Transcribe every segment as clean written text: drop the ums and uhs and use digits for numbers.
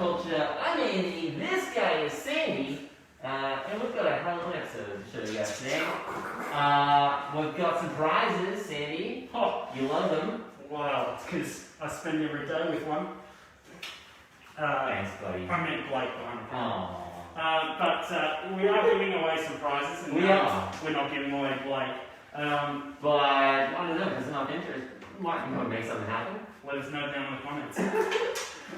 Popcultcha. I'm Andy, this guy is Sandy, and we've got a hell of an episode to show you guys today. We've got some prizes, Sandy. Oh, you love them. Wow, it's because I spend every day with one. Thanks, buddy. I meant Blake behind the camera. Aww. But we are giving away some prizes, and we are. We're not giving away Blake. But I don't know, there's enough interest. Might make something happen. Let us know down in the comments.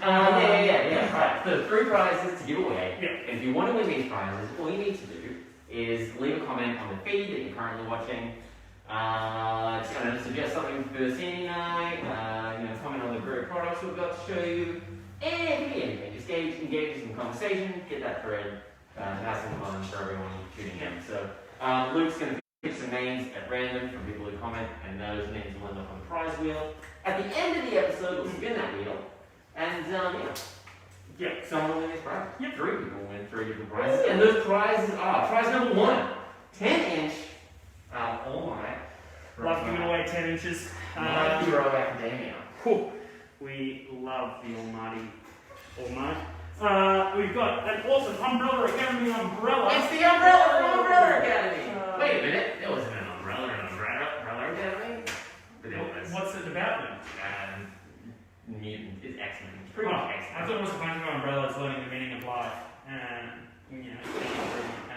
Yeah. Right. So 3 prizes to give away. Yeah. If you want to win these prizes, all you need to do is leave a comment on the feed that you're currently watching. Just suggest something for Sandy and I. Comment on the great products we've got to show you. And anything. Just engage in some conversation. Get that thread. Have some fun for everyone tuning in. So Luke's going to pick some names at random from people who comment, and those names will end up on the prize wheel. At the end of the episode, we'll spin that wheel, and someone will win this prize. Yep. 3 people win 3 different prizes, and those prizes are prize number 1, 10-inch. Oh my! Love giving away 10 inches. My Hero Academia. Whew. We love the Almighty. We've got an awesome Umbrella Academy umbrella. It's the umbrella from Umbrella Academy. Wait a minute, it wasn't an umbrella Academy. But it was. What's it about then? Mutant is X-Men. It's pretty much X-Men. I thought it was a bunch of umbrellas learning the meaning of life.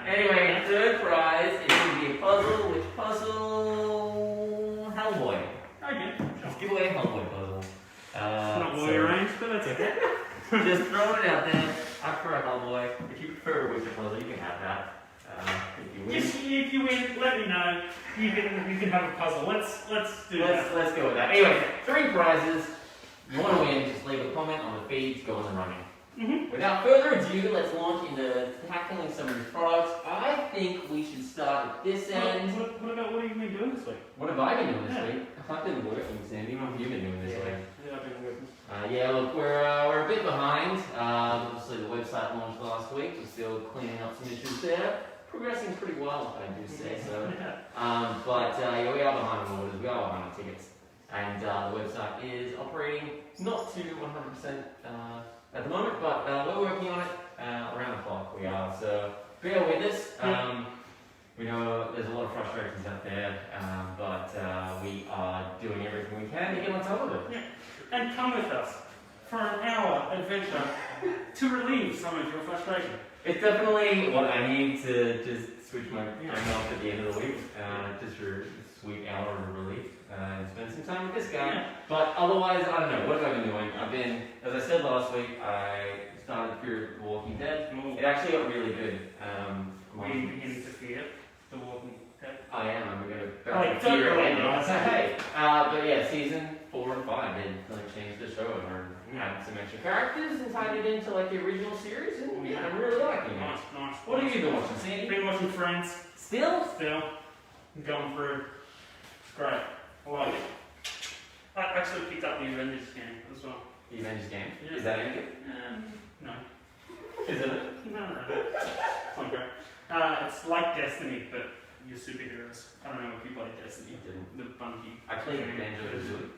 Anyway, 3rd prize is going to be a puzzle. Which puzzle? Hellboy. Okay. Let's give away a Hellboy puzzle. Not what we arranged, but that's okay. Just throwing it out there. I prefer a Hellboy. If you prefer a Witcher puzzle, you can have that. If you win, let me know. You can have a puzzle. Let's do that. Let's go with that. Anyway, 3 prizes. You want to win? Just leave a comment on the feed. Go in the running. Without further ado, let's launch into tackling some of these products. I think we should start at this end. What have you been doing this week? What have I been doing this week? I've been working, Sandy. What have you been doing this week? Yeah, I've been working. Look, we're a bit behind. Obviously, the website launched last week. We're still cleaning up some issues there. Progressing pretty well, if I do say so. We are behind on orders. We are behind on tickets. And the website is operating not to 100% at the moment, but we're working on it around the clock. We are. So bear with us. We know there's a lot of frustrations out there, but we are doing everything we can to get on top of it. Yeah. And come with us for an hour adventure to relieve some of your frustration. It's definitely what I need to just switch my phone off at the end of the week, just for a sweet hour of relief, and spend some time with this guy. Yeah. But otherwise, I don't know, what have I been doing? As I said last week, I started Fear of the Walking Dead. It actually got really good. Are you beginning to fear the Walking Dead? I am. I'm going to fear it. But yeah, season 4 and 5 did change the show and add some extra characters and tied it into like the original series, and I'm really liking it. Nice. What have you been watching, Sandy? Been watching Friends. Still? I'm going through. It's great. I like it. I actually picked up the Avengers game as well. The Avengers game? Yeah. Is that any good? No. Isn't it? No. It's not great. It's like Destiny, but you're superheroes. I don't know if you played Destiny. I didn't. The Bungie. I played Banjo-Kazooie.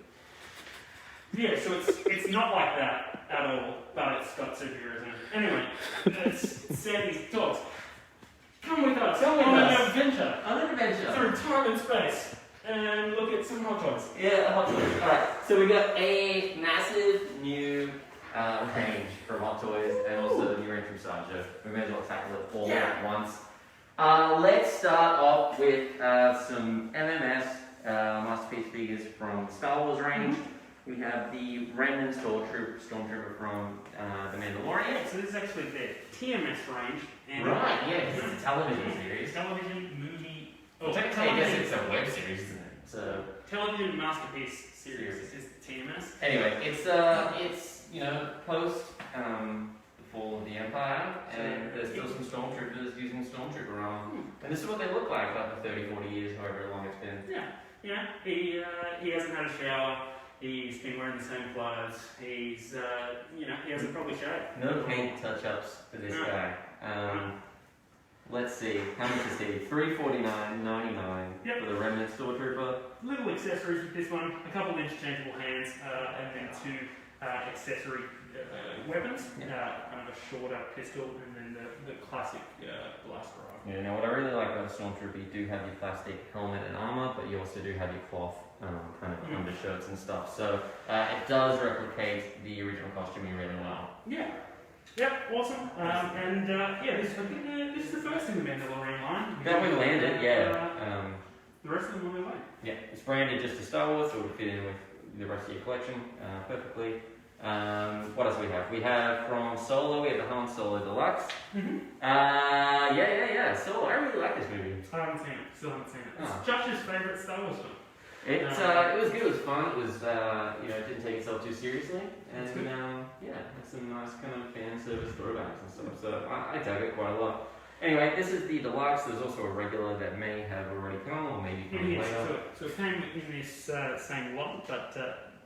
Yeah, so it's not like that at all, but it's got superheroes in it. Anyway, it's Sandy's dogs. Come with us on an adventure. On an adventure. Through time and space. And look at some hot toys. Yeah, hot toys. Alright, so we got a massive new range for hot toys and also the new entry side, so we may as well tackle it all at once. Let's start off with some MMS Masterpiece figures from the Star Wars range. We have the Remnant Stormtrooper from The Mandalorian. So this is actually their TMS range. And right, yeah, this is a television series. Television, movie... Technically, I guess it's a web series, isn't it? So Television Masterpiece series is the TMS. Anyway, it's post the fall of the Empire, and there's still some Stormtroopers using Stormtrooper armor. And this is what they look like after 30, 40 years, however long it's been. Yeah. He hasn't had a shower. He's been wearing the same clothes. He's, he hasn't probably shaved. No paint touch-ups for this guy. Let's see, how much is he? $349.99 for the Remnant Stormtrooper. Little accessories with this one, a couple of interchangeable hands, and then 2 accessory weapons, kind of a shorter pistol, and then the classic blaster rifle. Yeah, now what I really like about the Stormtrooper, you do have your plastic helmet and armor, but you also do have your cloth kind of undershirts and stuff. So it does replicate the original costuming really well. Yeah. Yep, awesome. This is the first in the Mandalorian line. That we landed, yeah. The rest of them on their way. Yeah, it's branded just to Star Wars, so it would fit in with the rest of your collection perfectly. What else do we have? We have from Solo, we have the Han Solo Deluxe. Solo, I really like this movie. I haven't seen it, still haven't seen it. It's Josh's favourite Star Wars film. It was good, it was fun, it was, it didn't take itself too seriously, and had some nice kind of fan service throwbacks and stuff, so I dug it quite a lot. Anyway, this is the deluxe. There's also a regular that may have already come, or maybe coming later. So it came in this same lot, but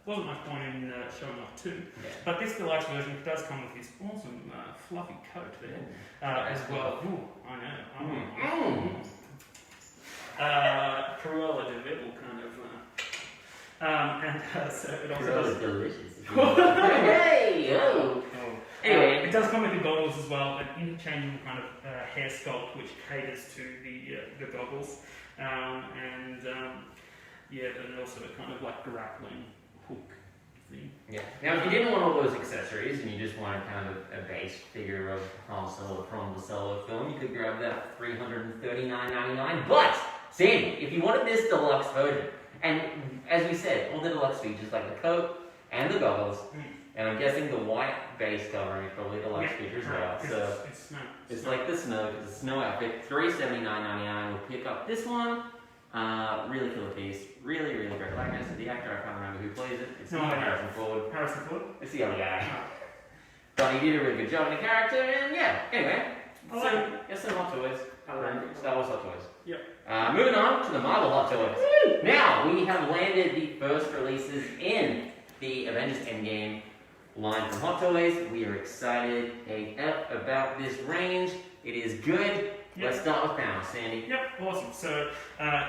wasn't much point in showing off two. Yeah. But this deluxe version does come with this awesome fluffy coat there as well. Ooh, I know. Cruella de Vil kind of. So it also does. Delicious. Hey! Oh. Anyway, it does come with the goggles as well, an interchangeable kind of hair sculpt which caters to the goggles, and also a kind of like grappling hook thing. Yeah. Now, if you didn't want all those accessories and you just wanted kind of a base figure of Han Solo from the Solo film, you could grab that for $339.99. But Sandy, if you wanted this deluxe version, and as we said, all the deluxe features like the coat and the goggles. And I'm guessing the white base covering is probably the last feature as well. So it's like the snow, it's a snow outfit. $379.99. We'll pick up this one. Really killer piece. Really, really great likeness of the actor. I can't remember who plays it. It's not Harrison Ford. Harrison Ford? It's the other guy. But he did a really good job in the character, and anyway. Here's some Hot Toys. Star Wars Hot Toys. Yep. Moving on to the Marvel Hot Toys. Woo! Now, we have landed the first releases in the Avengers Endgame line from Hot Toys. We are excited AF about this range. It is good. Yep. Let's start with Thanos, Sandy. Yep, awesome. So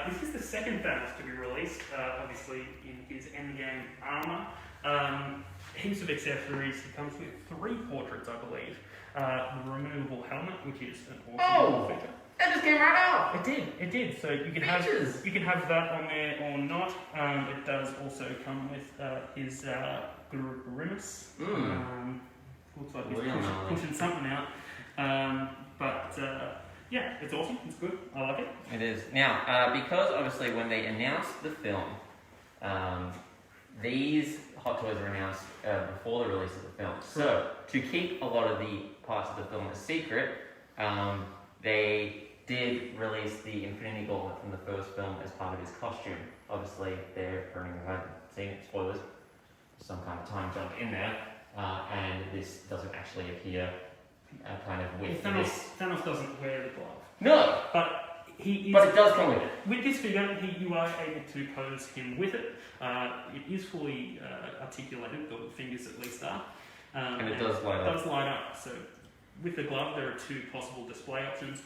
this is the second Thanos to be released, obviously in his Endgame armor. Heaps of accessories. He comes with 3 portraits, I believe. The removable helmet, which is an awesome feature. That just came right out. It did. So you can have that on there or not. It does also come with his grimace. Looks like he's pushing something out. It's awesome. It's good. I like it. It is. Now, because obviously when they announced the film, these Hot Toys were announced before the release of the film. So to keep a lot of the parts of the film a secret, they did release the Infinity Gauntlet from the first film as part of his costume. Obviously, they're running around seeing spoilers, some kind of time jump in there, and this doesn't actually appear kind of with Thanos doesn't wear the glove. No! But it does come with it. With this figure, you are able to pose him with it. It is fully articulated, the fingers at least are. And it does light up. It does light up. So with the glove, there are 2 possible display options.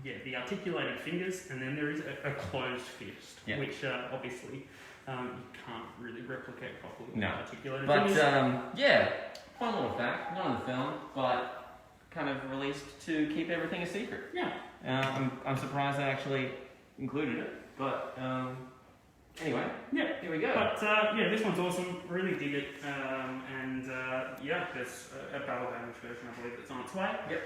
The articulated fingers, and then there is a closed fist, which obviously you can't really replicate properly with articulated fingers. But, fun little fact, not in the film, but kind of released to keep everything a secret. Yeah. I'm surprised they actually included it, but anyway, here we go. But this one's awesome. Really dig it. There's a battle damage version, I believe, that's on its way. Yep.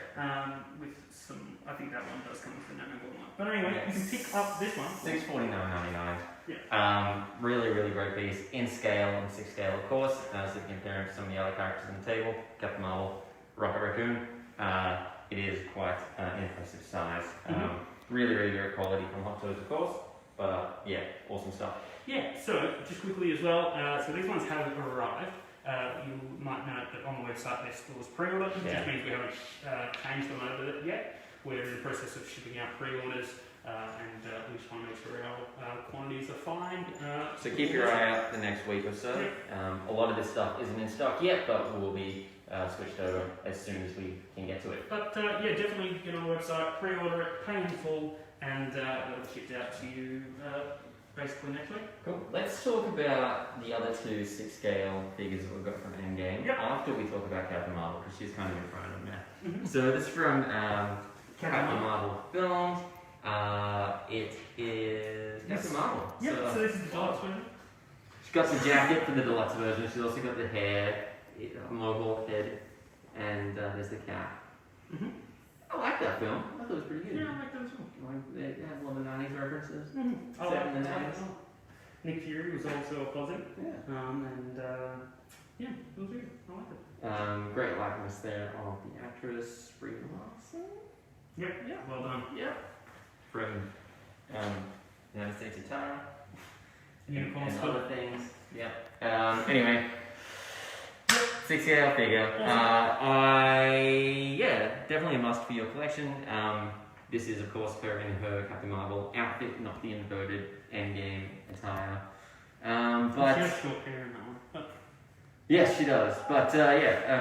With some, I think that one does come with the nano gauntlet. But anyway, you can pick up this one. $649.99. Yeah. Really, really great piece in scale, in 6 scale, of course. So you can compare it to some of the other characters on the table. Captain Marvel, Rocket Raccoon. It is quite an impressive size. Really, really great quality from Hot Toys, of course. But awesome stuff. Yeah, so just quickly as well, so these ones have arrived. You might note that on the website they're still as pre-order, which just means we haven't changed them over yet. We're in the process of shipping out pre-orders, and we just want to make sure our quantities are fine. So keep your eye out the next week or so. A lot of this stuff isn't in stock yet, but will be switched over as soon as we can get to it. But definitely get on the website, pre-order it, pay in full, and it'll be shipped out to you basically next week. Cool. Let's talk about the other two 6-scale figures that we've got from Endgame after we talk about Captain Marvel, because she's kind of in front of me now. So this is from Captain Marvel Films. It is Captain Marvel. Yep, so this is the deluxe version. She's got the jacket for the deluxe version. She's also got the hair, mohawk head, and there's the cap. I like that film. I thought it was pretty good. Yeah, I like that as well. They had a lot of 90s references. I Set like in the that 90s. as well. Nick Fury was also a positive. Yeah. Yeah, it was good. I like it. Great likeness there of the actress Brie Larson. Yep, yeah, well done. Yep. From United States of Tara. Unicorn and School. other things. Yep. Anyway. 6-scale figure. Definitely a must for your collection. This is, of course, her in her Captain Marvel outfit, not the inverted Endgame attire. But she has short hair in that one. But yes, she does. But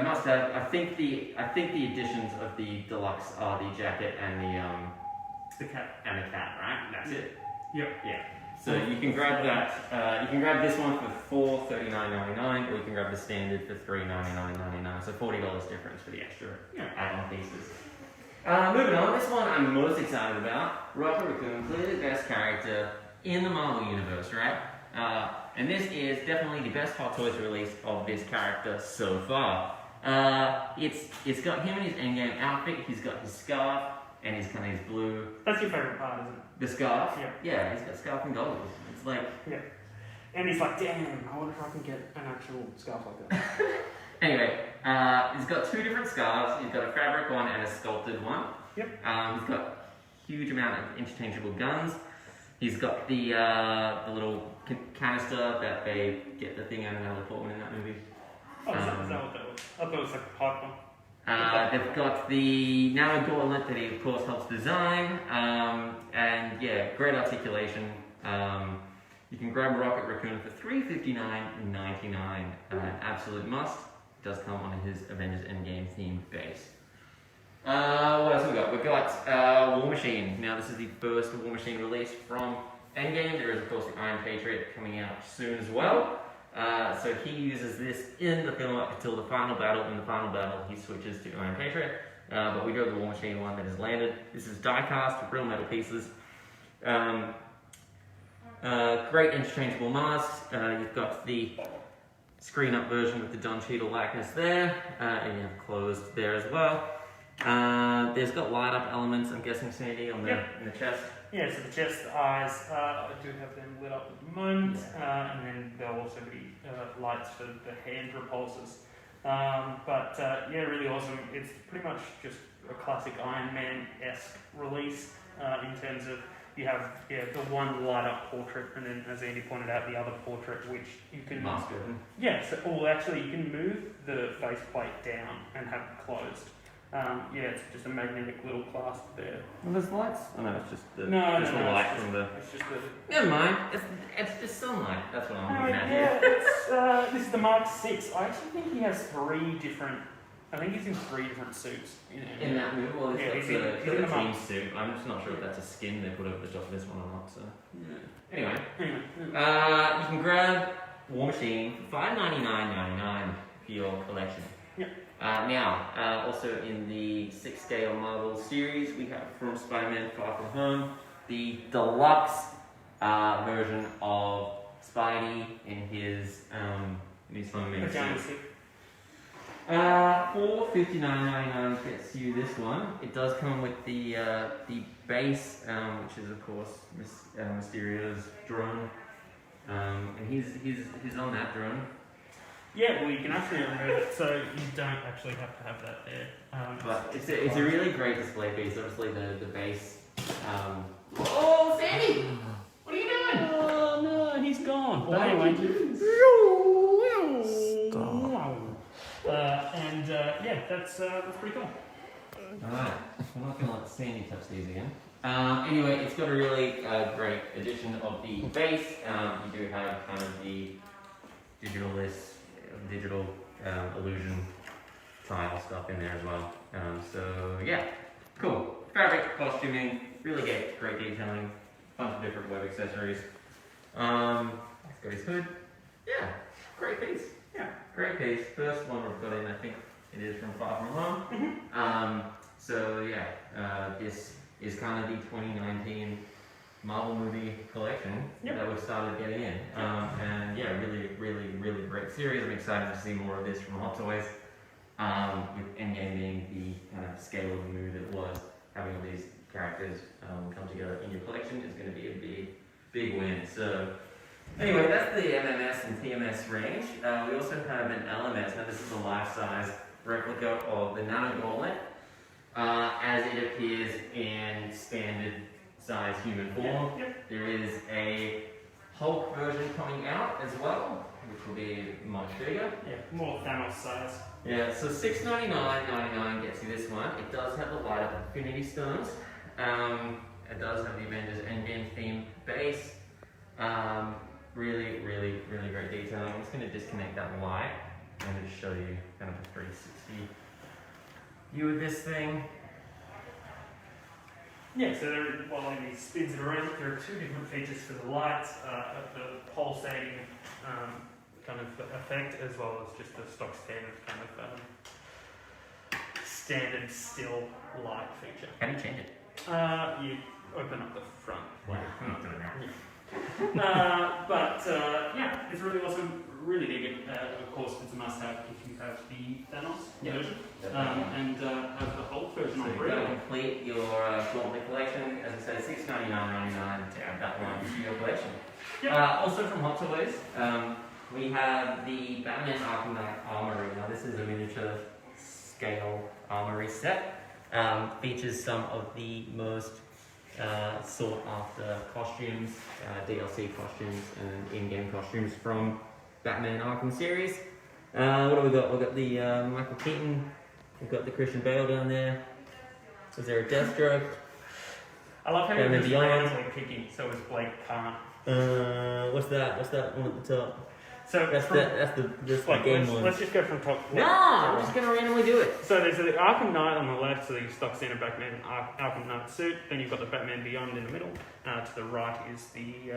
must have. I think the additions of the deluxe are the jacket and the cap. the cap, right? That's it. Yep. Yeah. So you can grab that. You can grab this one for $439.99, or you can grab the standard for $399.99. So $40 difference for the extra add-on pieces. Moving on, this one I'm most excited about. Rocket Raccoon, clearly the best character in the Marvel Universe, right? And this is definitely the best Hot Toys release of this character so far. It's got him in his Endgame outfit. He's got his scarf and his kind of his blue. That's your favourite part, isn't it? The scarf? Yeah. Yeah, he's got scarf and goggles. It's like... Yeah. And he's like, damn, I wonder if I can get an actual scarf like that. Anyway, he's got two different scarves. He's got a fabric one and a sculpted one. Yep. He's got a huge amount of interchangeable guns. He's got the little canister that they get the thing out of Natalie Portman in that movie. Oh, is that what that was? I thought it was like a pipe one. They've got the nano gauntlet that he of course helps design, and yeah, great articulation. You can grab Rocket Raccoon for $359.99, absolute must. It does come on his Avengers Endgame themed base. What else have we got? We've got War Machine. Now this is the first War Machine release from Endgame. There is of course the Iron Patriot coming out soon as well. So he uses this in the film up until the final battle. In the final battle, he switches to Iron Patriot. But we do have the War Machine one that has landed. This is die cast with real metal pieces. Great interchangeable masks. You've got the screen up version with the Don Cheadle likeness there, and you have closed there as well. There's got light up elements, I'm guessing, Sandy, on the in the chest. Yeah, so the chest, the eyes, I do have them lit up at the moment, and then there'll also be lights for the hand repulsors. Yeah, really awesome. It's pretty much just a classic Iron Man-esque release in terms of you have the one light up portrait, and then as Andy pointed out, the other portrait which you can actually you can move the faceplate down and have it closed. It's just a magnetic little clasp there. Well, there's lights. Oh no, it's just the light from the. It's just the. Never mind. It's just sunlight. That's what I'm looking at Yeah, here. it's this is the Mark 6. I actually think he has three different. I think he's in three different suits. In that movie, well, he's got in a the team suit. I'm just not sure if that's a skin they put over the top of this one or not. So anyway, you can grab War Machine for $599.99 for your collection. Yep. Now, also in the 6-scale Marvel series, we have from Spider-Man Far From Home, the deluxe version of Spidey in his homemade suit. $459.99 gets you this one. It does come with the base, which is of course Mysterio's drone, and he's on that drone. Yeah, well, you can actually remove it, so you don't actually have to have that there. But it's a really great display piece. Obviously, the base. Oh, Sandy! What are you doing? Oh no, he's gone. But anyway, that's pretty cool. Alright, I'm not gonna let Sandy touch these again. Anyway, it's got a really great addition of the base. You do have kind of the digital illusion tile stuff in there as well. So yeah, cool. Fabric, costuming, really great detailing, bunch of different web accessories. He's got his hood. Yeah, great piece. Yeah, great piece. First one we've got in, I think it is from Far From Home. So yeah, this is kind of the 2019 Marvel movie collection that we've started getting in. And yeah, really great series. I'm excited to see more of this from Hot Toys. With Endgame being the kind of scale of the movie that it was, having all these characters come together in your collection is going to be a big win. So anyway, that's the MMS and TMS range. We also have an LMS. Now this is a life-size replica of the Nano Gauntlet as it appears in standard size human form. There is a Hulk version coming out as well, which will be much bigger. Yeah, more Thanos size. Yeah, so $699.99 gets you this one. It does have the light up Infinity Stones. It does have the Avengers Endgame theme base. Really great detail. I'm just going to disconnect that light and just show you kind of a 360 view of this thing. Yeah, so while he spins it around, there are two different features for the lights, the pulsating kind of effect, as well as just the stock standard kind of standard still light feature. How do you change it? You open up the front. Wow, I'm not doing that. Yeah, it's really awesome, really dig it. Of course, it's a must-have if you have the Thanos version, and have the Hulk version on So you've got to complete your Gauntlet collection. As I said, $699.99 to add that one to your collection. Also from Hot Toys, we have the Batman Arkham Knight Armory. Now this is a miniature scale armory set. Features some of the most sought after costumes, DLC costumes and in-game costumes from Batman Arkham series. What do we got? We've got the Michael Keaton, we've got the Christian Bale down there. Is there a Deathstroke? I love how you're just randomly picking, so as Blake can't. What's that? What's that one at the top? So that's the game one. Let's just go from top. No, I'm just gonna randomly do it. So there's the Arkham Knight on the left, so the stock standard Batman Arkham Knight suit. Then you've got the Batman Beyond in the middle. To the right is the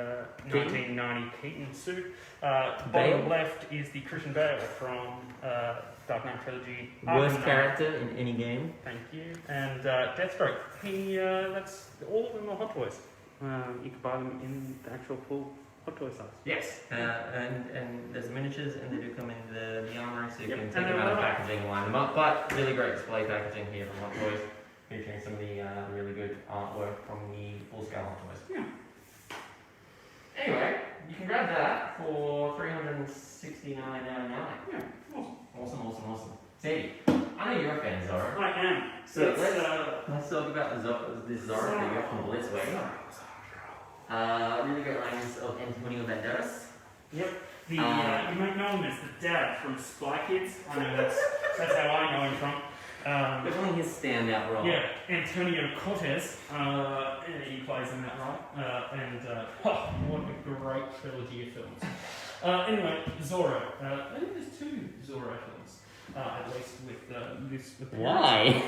1990 Keaton suit. Bottom left is the Christian Bale from Dark Knight trilogy. Worst character in any game. Thank you. And Deathstroke. That's all of them are Hot Toys. You can buy them in the actual full Hot Toy size. Yes, and there's miniatures, and they do come in the armory, so you can take them out of packaging and line them up. But really great display packaging here from Hot Toys, featuring some of the really good artwork from the full-scale Hot Toys. Yeah. Anyway, you can grab that for $369.99. Yeah, Awesome. Sadie, I know you're a fan of Zorro. I am. So let's talk about this Zorro figure from Blitzway. Really great lines of Antonio Banderas. Yep. You might know him as the dad from Spy Kids. I know that's how I know him from. Definitely his standout role. Yeah, Antonio Cortez. He plays in that role. What a great trilogy of films. Anyway, Zorro. I think there's two Zorro films, at least with the Why?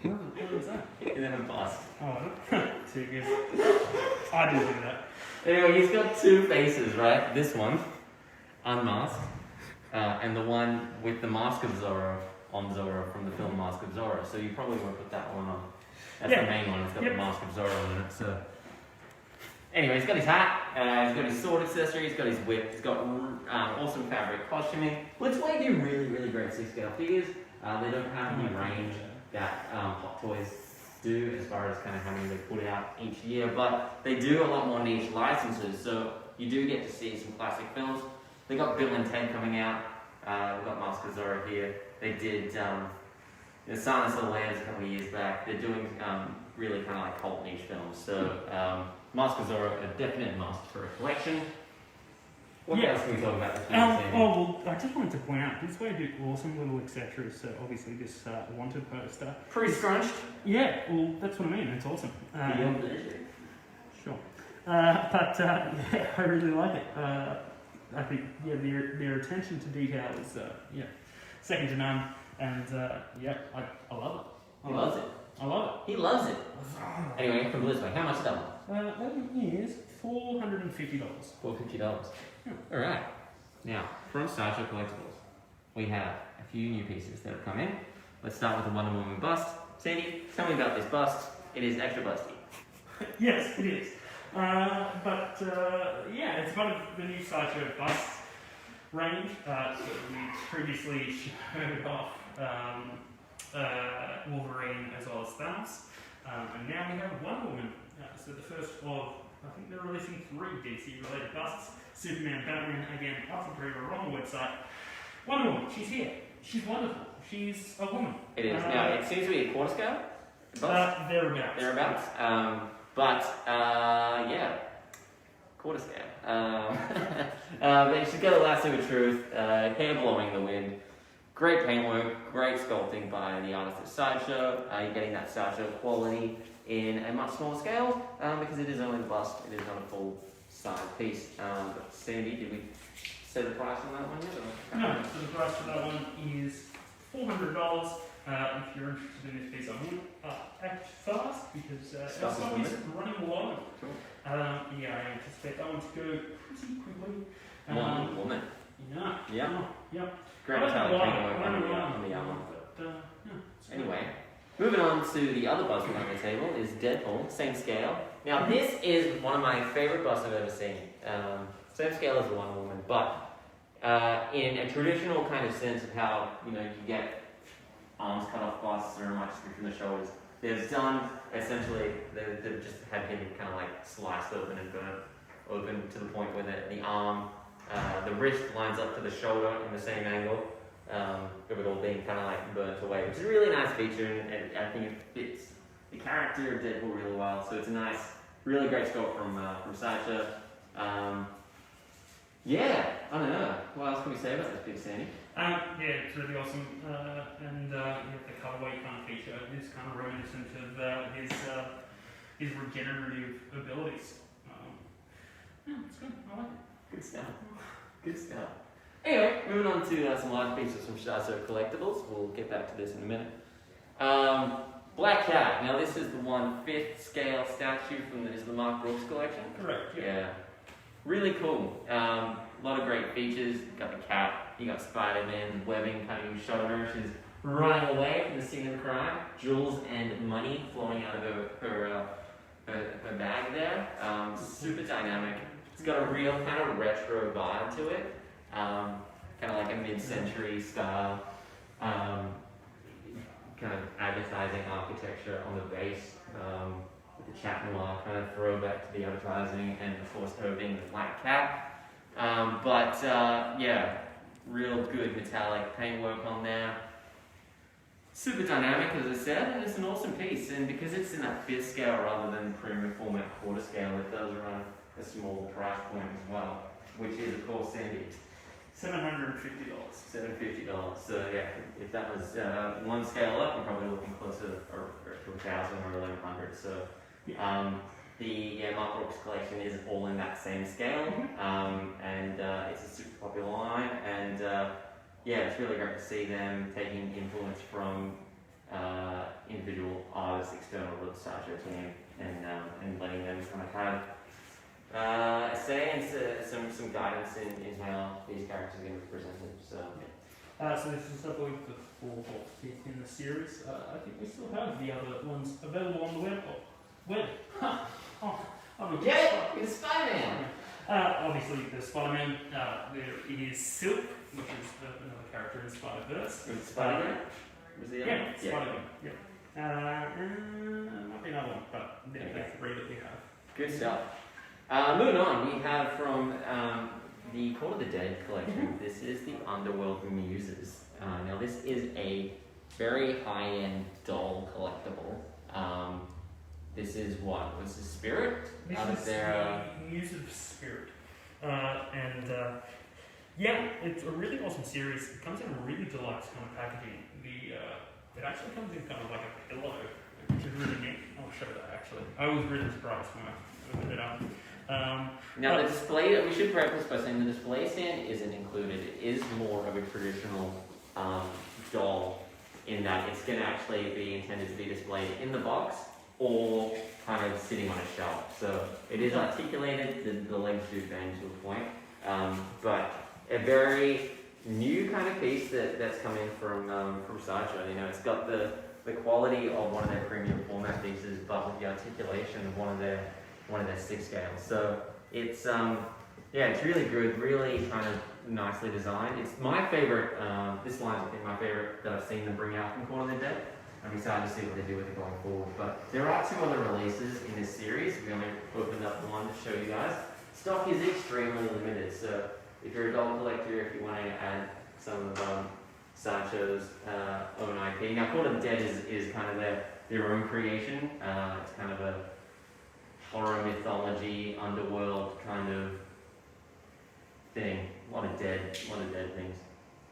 What was that? You're then a boss. Oh, too good. I didn't do that. Anyway, he's got two faces, right? This one, unmasked, and the one with the mask of Zorro on Zorro from the film Mask of Zorro. So you probably won't put that one on. That's the main one. It's got the mask of Zorro on it. So anyway, he's got his hat, he's got his sword accessory, he's got his whip, he's got awesome fabric costuming. Blitzway do really great 6-scale figures. They don't have any range that Hot Toys do as far as kind of how many they put out each year, but they do a lot more niche licenses, so you do get to see some classic films. They got Bill and Ted coming out. We've got Mask of Zorro here. They did Silence of the Lambs a couple of years back. They're doing really kind of like cult niche films. So Mask of Zorro, a definite must for a collection. What else can we talk about this I just wanted to point out, this way do awesome little accessories. So obviously this wanted poster. Pre-scrunched? Yeah, well that's what I mean, it's awesome. Beyond pleasure. Sure. Yeah, I really like it. I think their attention to detail is second to none, and I love it. He loves it. I love it. He loves it. Anyway, from Blitzway, how much is that one? That one is $450. $450. Alright. Now, from Starship Collectibles, we have a few new pieces that have come in. Let's start with the Wonder Woman bust. Sandy, tell me about this bust. It is extra busty. Yes, it is. Yeah, it's part of the new Sideshow busts range. So we previously showed off Wolverine as well as Thanos. And now we have Wonder Woman. So the first of, I think they're releasing 3 DC-related busts. Superman, Batman, again, up for pre-order on the website. Wonder Woman, she's here. She's wonderful. She's a woman. It is. Now, it seems to be a quarter scale bust. Thereabouts. Thereabouts. Yeah, quarter scale. But she's got a lasso of truth, hair blowing in the wind. Great paintwork, great sculpting by the artist at Sideshow. You're getting that Sideshow quality in a much smaller scale because it is only the bust, it is not a full-size piece. But Sandy, did we say the price on that one yet? No, so the price for that one is $400. If you're interested in this piece, I want act fast because our stock is running low. Cool. Yeah, I anticipate that one to go pretty quickly. Wonder Woman. Yeah. Yeah. Great metallic paintwork on the armor. Anyway, moving on to the other bust on the table is Deadpool, same scale. Now this is one of my favorite busts I've ever seen. Same scale as the Wonder Woman, but in a traditional kind of sense of how you get arms cut off busts or much from the shoulders. They've done essentially they've just had him kind of like sliced open and burnt open to the point where the arm, the wrist lines up to the shoulder in the same angle. Of it all being kind of like burnt away, which is a really nice feature, and I think it fits the character of Deadpool really well. So it's a nice, really great sculpt from Sideshow. Yeah, I don't know. What else can we say about this big Sandy? Yeah, it's really awesome, and the colorway kind of feature is kind of reminiscent of his regenerative abilities. Yeah, it's good. I like it. Good stuff. Good stuff. Anyway, moving on to some large pieces from Starship Collectibles. We'll get back to this in a minute. Black Cat. Now this is the 1/5 scale statue from the Mark Brooks collection. Correct. Yeah. Really cool. A lot of great features. You got the cat. You got Spider-Man webbing kind of shot of her. She's running away from the scene of the crime. Jewels and money flowing out of her bag there. Super dynamic. It's got a real kind of retro vibe to it. Kind of like a mid-century style, kind of advertising architecture on the base, with the chat noir kind of throwback to the advertising, and of course her being the black cat. Yeah, real good metallic paintwork on there. Super dynamic, as I said, and it's an awesome piece. And because it's in that 5th scale rather than premium format quarter scale, it does run a small price point as well, which is of course Sandy. $750. $750. So yeah, if that was one scale up, we're probably looking closer to 1,000 or 1,100. So the Mark Brooks collection is all in that same scale, and it's a super popular line. And yeah, it's really great to see them taking influence from individual artists external to the Starship team, and letting them kind of have say and some guidance in how these characters are going to be presented. So this is, I believe, the 4th or 5th in the series. I think we still have the other ones available on the web. It's Spider-Man! Obviously, the Spider-Man, there is Silk, which is another character in Spider-Verse. Spider-Man? Yeah, Spider-Man. Yeah. Might be another one, but that's the 3 that we have. Good stuff. Moving on, we have from the Call of the Dead collection. This is the Underworld Muses. Now this is a very high-end doll collectible. This is what? Was the Spirit? This is the Muse of Spirit. Yeah, it's a really awesome series. It comes in a really deluxe kind of packaging. It actually comes in kind of like a pillow, which is really neat. I'll show that actually. I was really surprised when I opened it up. Now the display, we should preface by saying the display stand isn't included. It is more of a traditional doll in that it's going to actually be intended to be displayed in the box or kind of sitting on a shelf. So it is articulated, the legs do bend to a point, but a very new kind of piece that's come in from Sideshow. You know, it's got the quality of one of their premium format pieces, but with the articulation of one of their 6 scales. So it's it's really good, really kind of nicely designed. It's my favorite. This line's I think my favorite that I've seen them bring out from Corner of the Dead. I'm excited to see what they do with it going forward. But there are 2 other releases in this series. We only opened up one to show you guys. Stock is extremely limited, so if you're a doll collector, if you want to add some of Sideshow's own IP. Now, Corner of the Dead is kind of their own creation. It's kind of a horror mythology, underworld kind of thing. A lot of dead things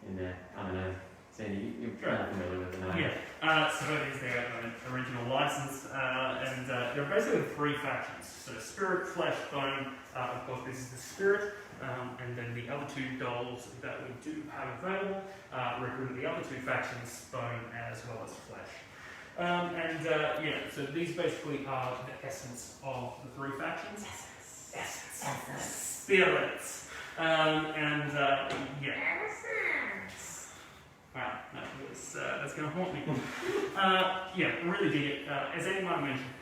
in there. I don't know. Sandy, you're probably familiar with the name. Yeah, so it is their original license, and there are basically 3 factions. So Spirit, Flesh, Bone, of course this is the Spirit, and then the other 2 dolls that we do have available represent the other 2 factions, Bone as well as Flesh. So these basically are the essence of the 3 factions. Spirits. Wow, that's going to haunt me. Really dig it. As anyone mentioned,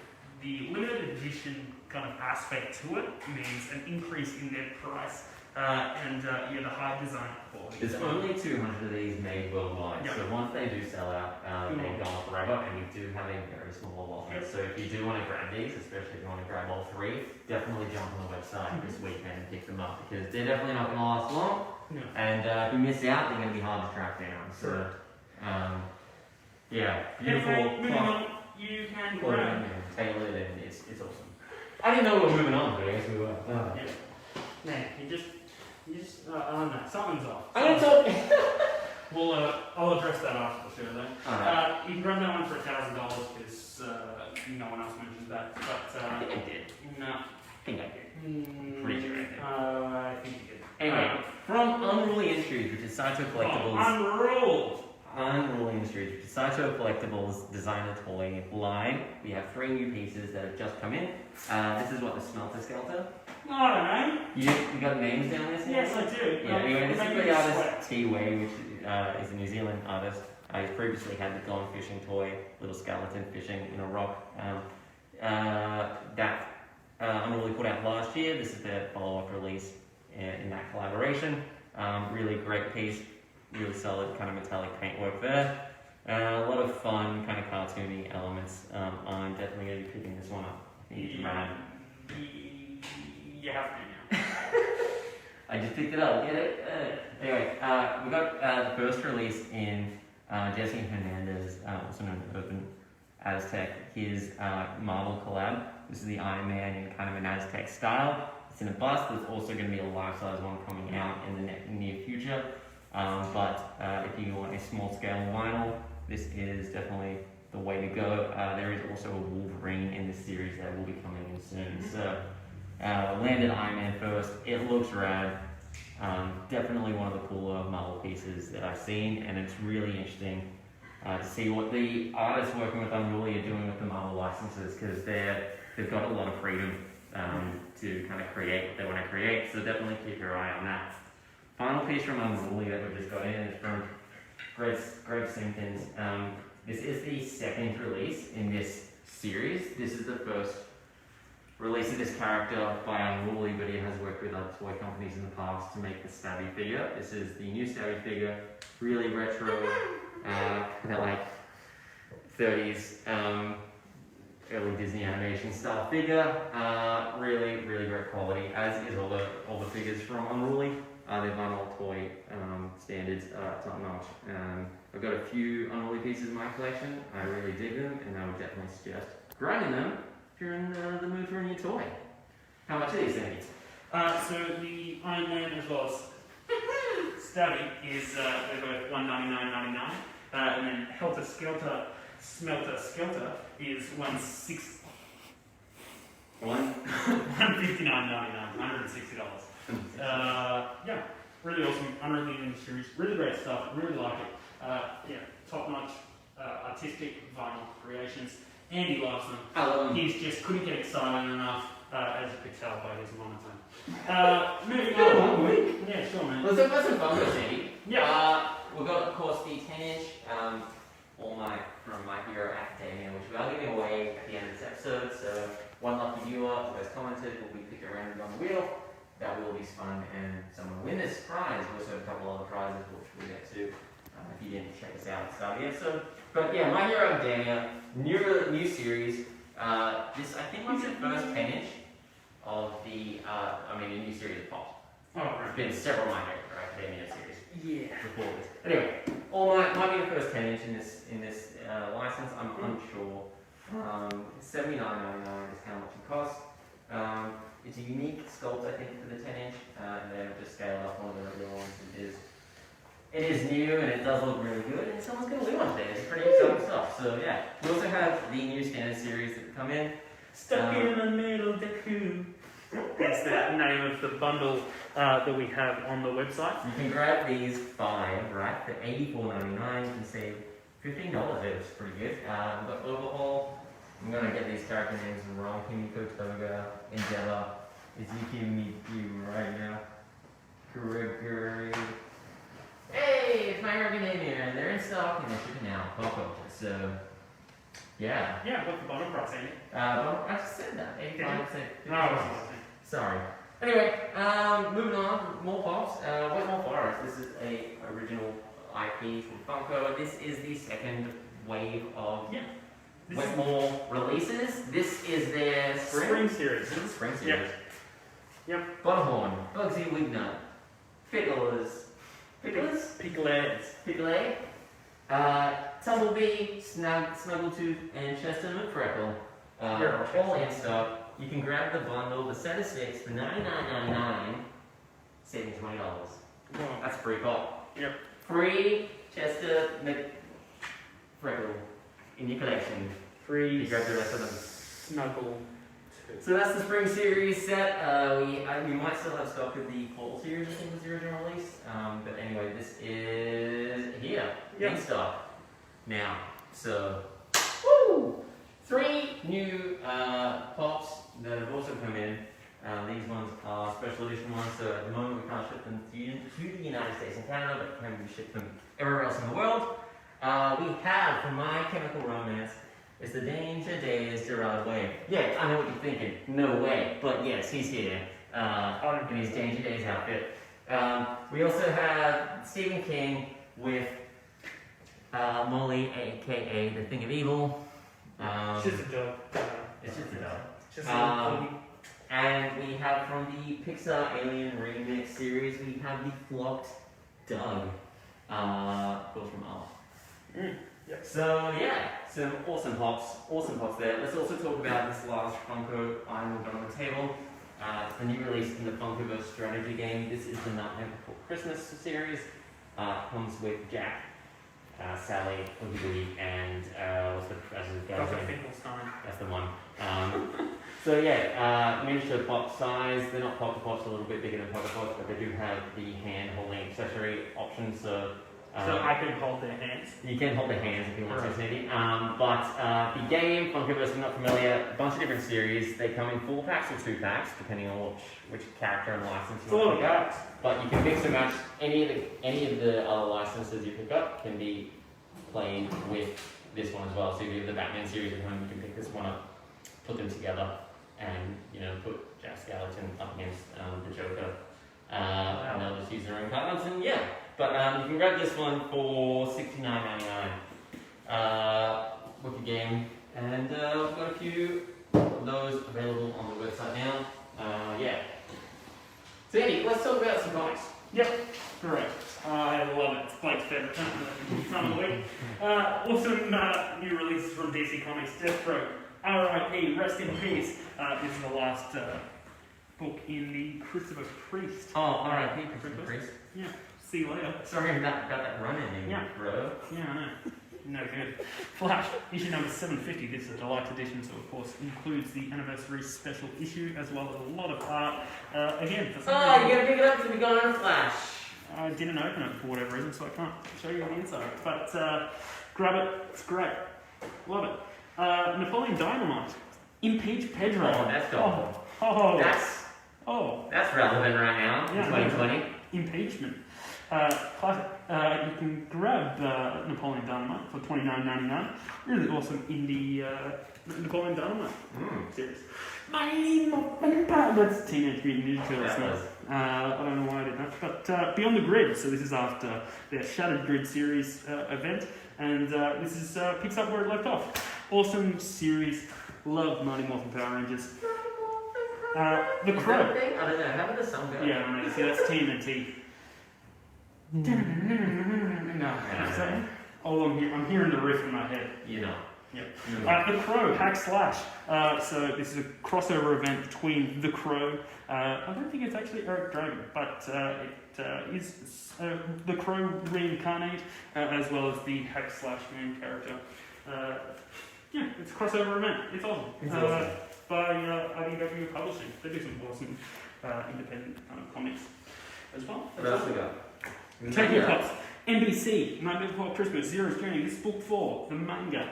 the limited edition kind of aspect to it means an increase in their price the high design quality. There's only 200 of these made worldwide, so once they do sell out, they go on forever, and we do have a very small allotment. So if you do want to grab these, especially if you want to grab all 3, definitely jump on the website this weekend and pick them up, because they're definitely not going to last long. And if you miss out, they're going to be hard to track down. So, beautiful. Anyway, moving on, you can grab. Tailored, and it's awesome. I didn't know we were moving on, but I guess we were. Man, you just, no, something's off. I'm going to talk. I'll address that after the show then. Alright. You can grab that one for $1,000 because no one else mentioned that. But I think I did. No. I think I did. Pretty sure I did. I think you did. Anyway, from Unruly Industries, which is Sideshow Collectibles. Unruly Industries, which is Sideshow Collectibles designer toy line. We have 3 new pieces that have just come in. This is what the Smelter Skelter. I don't know. You got names down this? Yes, I do. Yeah, anyway, this is the artist T-Way, which is a New Zealand artist. I previously had the Gone Fishing toy, little skeleton fishing in a rock. That Unruly put out last year. This is their follow-up release in that collaboration. Really great piece, really solid kind of metallic paintwork there. A lot of fun, kind of cartoony elements. I'm definitely going to be picking this one up. I think it's rad. You have to now. I just picked it up, get it? Anyway, we got the first release in Jesse Hernandez, also known as Open Aztec, his Marvel collab. This is the Iron Man in kind of an Aztec style. It's in a bust. There's also going to be a life-size one coming out in the near future. But if you want a small-scale vinyl, this is definitely the way to go. There is also a Wolverine in this series that will be coming in soon. So, landed Iron Man first. It looks rad. Definitely one of the cooler Marvel pieces that I've seen, and it's really interesting to see what the artists working with Unruly are doing with the Marvel licenses, because they've got a lot of freedom to kind of create what they want to create. So definitely keep your eye on that. Final piece from Unruly that we just got in is from Greg Simpkins. This is the 2nd release in this series. This is the first release of this character by Unruly, but he has worked with other toy companies in the past to make the Stabby figure. This is the new Stabby figure, really retro, kind of like 30s, early Disney animation style figure. Really, really great quality, as is all the figures from Unruly. They're vinyl toy standards, top notch. I've got a few Unruly pieces in my collection. I really dig them, and I would definitely suggest grabbing them if you're in the mood for a new toy. How much are these things? So the Iron Man as well as Stabby is they're both $199.99, and then Helter Skelter Smelter Skelter is $159.99, $160. Yeah, really awesome, unreal series, really great stuff, really like it. Top notch artistic vinyl creations. Andy loves them. I love them. He just couldn't get excited enough, as you could tell by his monotone. Moving on. Yeah, sure, man. Let's talk about some fun with Andy. Yeah. We've got, of course, the 10-inch from My Hero Academia, which we are giving away at the end of this episode. So, one lucky viewer who has commented will be picking around on the wheel. That will be fun, and someone will win this prize. We also have a couple other prizes, which we'll get to if you didn't check us out at the start of the episode. But yeah, My Hero Academia, new series. This, I think, was the first 10-inch of the, a new series of Pop. Oh, right. There's been several My Hero Academia series. Yeah. Before this. Anyway, might be the first 10-inch in this license. I'm unsure. $79.99 is how much it costs. It's a unique sculpt, I think, for the 10-inch, and then just scaled up one of the regular ones. It is new and it does look really good, and someone's going to win one today. It's pretty exciting stuff. So yeah, we also have the new standard series that come in. Stuck in the middle of the coup. That's the name of the bundle that we have on the website. You can grab these 5, right, for $84.99. You can save $15. It's pretty good. We've got Overhaul. I'm going to get these character names wrong. Himiko Toga, Endeavor, Ezekiel Miyu right now. Gregory. Hey, it's My Hero Academia, and they're in stock and they're shipping out. Popcultcha. So, yeah. Yeah, what's the bottom price, Andy? I just said that. 85%. No, Sorry. Anyway, moving on, more pops. Wetmore Forest. This is a original IP from Funko. This is the second wave of Wetmore releases. This is their spring series. This is the spring series. Yep. Butterhorn, Bugsy Wignut, Picklets, Tumblebee, Snuggletooth, and Chester McFreckle. All in stock. You can grab the bundle, the set of 6 for $99.99, saving $20. Wow. That's a free pop. Yep. Free Chester McFreckle in your collection. Free. You grab the rest of them. Snuggle. So that's the spring series set. We might still have stock of the fall series, I think was the original release. But anyway, this is here in stock now. So, woo! 3 new pops that have also come in. These ones are special edition ones, so at the moment we can't ship them to the United States and Canada, but can we ship them everywhere else in the world. We have, from My Chemical Romance, it's the Danger Days Gerard Way. Yeah, I know what you're thinking. No way. But yes, he's here in his Danger Days outfit. We also have Stephen King with Molly, aka The Thing of Evil. It's just a joke. It's just a joke. And we have from the Pixar Alien Remix series, we have the Flocked Doug. Of course, from Up. Yep. So yeah, some awesome pops there. Let's also talk about this last Funko item we've got on the table. It's the new release in the Funkoverse strategy game. This is the Nightmare Before Christmas series. Comes with Jack, Sally, Oogie Boogie, and what's the guy's name? That's the one. So yeah, miniature pop size. They're not Pocket Pops, a little bit bigger than Pocket Pops, but they do have the hand holding accessory option. So I can hold their hands. You can hold their hands if you want to, Sandy. But the game, Funkoverse, if you're not familiar, a bunch of different series. They come in 4 packs or 2 packs, depending on which character and license you want to pick up. But you can mix and match any of the other licenses you pick up can be played with this one as well. So if you have the Batman series at home, you can pick this one up, put them together, and put Jack Skellington up against the Joker. And they'll just use their own cards, and yeah. But you can grab this one for $69.99 with your game, and we've got a few of those available on the website now. Yeah. So Andy, let's talk about some comics. Yep, correct. I love it. It's Blake's favourite time of the week. Awesome new releases from DC Comics. Deathstroke, R.I.P. Rest in Peace. This is the last book in the Christopher Priest. Oh, R.I.P. Christopher Priest. Yeah. See you later. Sorry about that run-in, bro. Yeah, I know. No good. Flash, issue number 750. This is a deluxe edition, so of course includes the anniversary special issue as well as a lot of art. Again, for some reason, you gotta pick it up to be going on Flash. I didn't open it for whatever reason, so I can't show you the inside. But grab it, it's great. Love it. Napoleon Dynamite. Impeach Pedro. Oh, that's dope. Oh. That's relevant right now in 2020. Impeachment. Classic. You can grab Napoleon Dynamite for $29.99. Really awesome indie Napoleon Dynamite series. That's Teenage Mutant Ninja Turtles. I don't know why I did that. But Beyond the Grid. So this is after their Shattered Grid series event, and this is picks up where it left off. Awesome series. Love Mighty Morphin Power Rangers. The Crow. I don't know. How did the song go? Yeah, I know. See, that's TMNT. No. I'm hearing the riff in my head. You know. Yep. The Crow, Hack Slash. So this is a crossover event between The Crow. I don't think it's actually Eric Dragon, but it is The Crow reincarnate, as well as the Hack Slash main character. It's a crossover event. It's awesome. It's awesome. By IDW Publishing. They do some awesome independent comics as well. What else we got? Take your cups. NBC, Nightmare Before Christmas, Zero's Journey, this is book 4, the manga,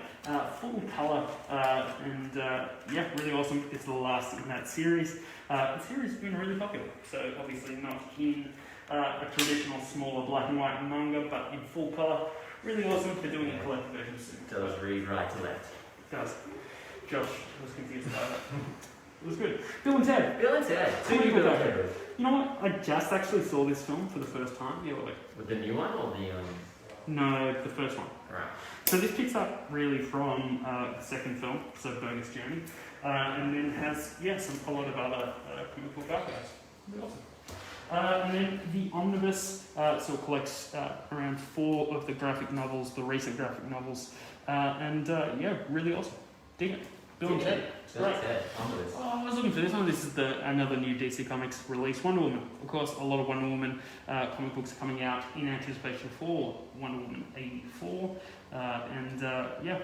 full colour, and really awesome. It's the last in that series. The series has been really popular, so obviously not in a traditional smaller black and white manga, but in full colour. Really awesome. They're doing a collector version soon. So let's read right to left. Guys, Josh was confused about that. It was good. Bill and Ted. Bill and Ted. Two new Bill and Ted. You know what? I just actually saw this film for the first time the other week. With the new one or the No, the first one. Right. So this picks up really from the second film, so Burger's Journey, and then has a lot of other comic book guys. Really awesome. And then the omnibus collects around 4 of the graphic novels, the recent graphic novels, really awesome. Dig it. Bill and Ted. Bill and Ted. Omnibus. I was looking for this one. This is another new DC Comics release, Wonder Woman. Of course, a lot of Wonder Woman comic books are coming out in anticipation for Wonder Woman 84.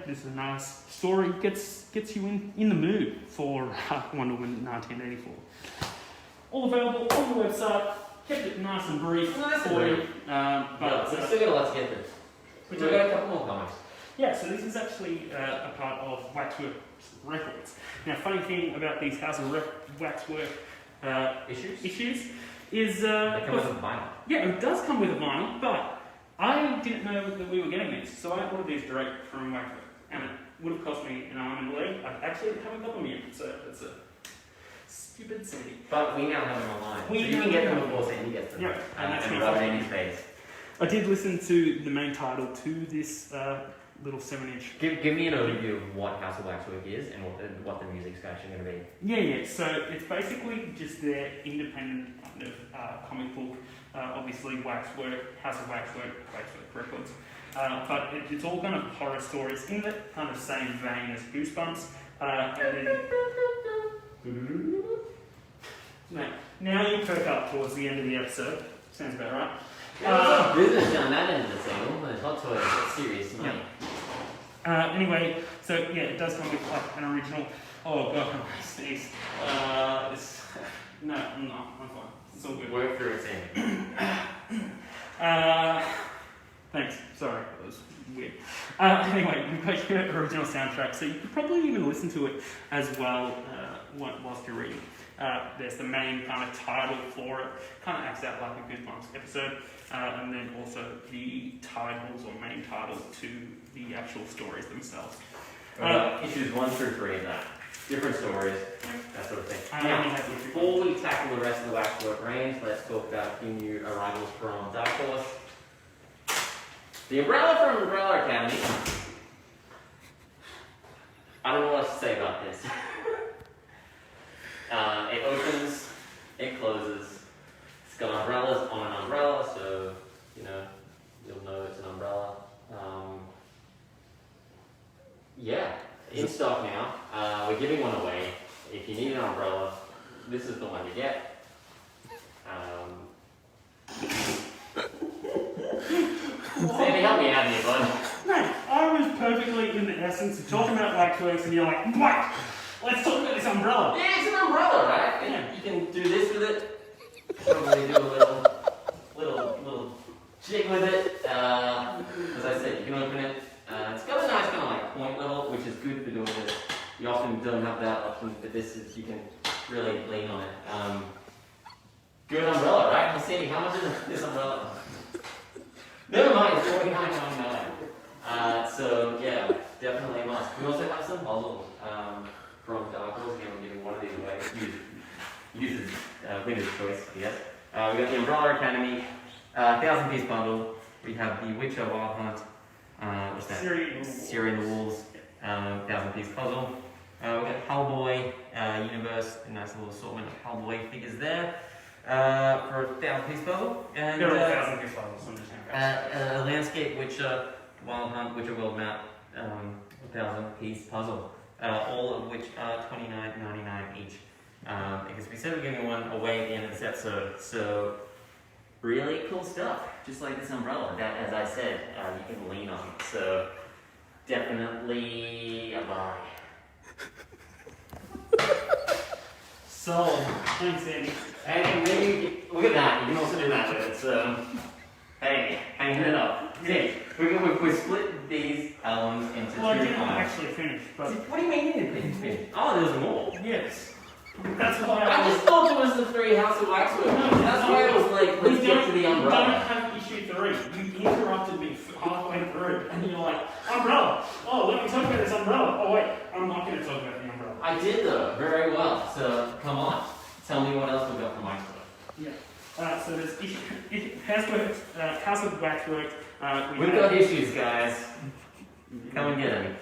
This is a nice story. Gets you in the mood for Wonder Woman 1984. All available on the website. Kept it nice and brief for you. We still got a lot to get through. We've got a couple more comics. Yeah, so this is actually a part of Waxwork Records. Now, funny thing about these House of Waxwork issues is... they come with a vinyl. Yeah, it does come with a vinyl, but I didn't know that we were getting these, so I ordered these direct from Waxwork, and it would have cost me an arm and a leg. I actually haven't got them yet, so it's a stupid Sandy. But we now have them online. You can get them before Sandy gets them. Yeah, and rub it in his face. I did listen to the main title to this little 7-inch. Give me an overview of what House of Waxwork is and what the music's actually going to be. Yeah. So it's basically just their independent kind of comic book. Obviously, Waxwork, House of Waxwork Records. But it's all kind of horror stories in the kind of same vein as Goosebumps. Now you perk up towards the end of the episode. Sounds about right. Yeah, business on that end of the table. It's not to a serious money. Anyway, so it does come with like an original. Oh god, my sneeze. No, I'm not. I'm fine. It's all good. Work through it, Sandy. Thanks. Sorry, that was weird. Anyway, we've got your original soundtrack, so you could probably even listen to it as well whilst you're reading. There's the main kind of title for it, kind of acts out like a Goosebumps episode, and then also the titles or main titles to the actual stories themselves. Issues 1 through 3 of that. Different stories, that sort of thing. Now, before we tackle the rest of the Waxwork range, let's talk about a few new arrivals from Dark Horse. The Umbrella from Umbrella Academy. I don't know what to say about this. It opens, it closes. It's got umbrellas on an umbrella, so you'll know it's an umbrella. In stock now. We're giving one away. If you need an umbrella, this is the one to get. Sandy, help me out here, bud. No, I was perfectly in the essence of talking about Waxworks, and you're like, what? Let's talk about this umbrella. Yeah, it's an umbrella, right? And you can do this with it. Probably do a little jig with it. As I said, you can open it. It's got a nice kind of like point level, which is good for doing don't have that option, but this is, you can really lean on it. Good umbrella, right? Sandy, how much is this umbrella? Never mind, it's $49.99. So yeah, definitely a must. We also have some puzzles from Dark Horse. Again, we're giving one of these away. Uses winner's choice, I guess. We got the Umbrella Academy, 1,000-piece bundle. We have the Witcher Wild Hunt. What's that? Siri and the Wolves, 1,000-piece puzzle. We got Hellboy Universe, a nice little assortment of Hellboy figures there for a 1,000-piece puzzle. And there are 1,000-piece puzzles. I'm just a Landscape Witcher Wild Hunt, Witcher World Map, 1,000-piece puzzle. All of which are $29.99 each. Because we said we're giving one away at the end of this episode, so really cool stuff. Just like this umbrella that, as I said, you can lean on. So definitely a buy. Sold. Thanks, Andy. And maybe look at that. You can also do that with it. So hey, hanging it up. See, we split these albums into well, two I didn't parts. actually finish, but What do you mean you didn't finish? Oh, there's more. yes. That's why I just thought there was the 3 House of Waxwork. That's why I was like, let's get to the You don't umbrella. have issue 3. You interrupted me halfway through, and you're like, umbrella. Oh, let me talk about this umbrella. Oh wait, I'm not going to talk about the umbrella. I did though, very well. So come on, tell me what else we got from Waxwork. Yeah. So there's House of Waxwork. We've got issues, guys. Come and get them.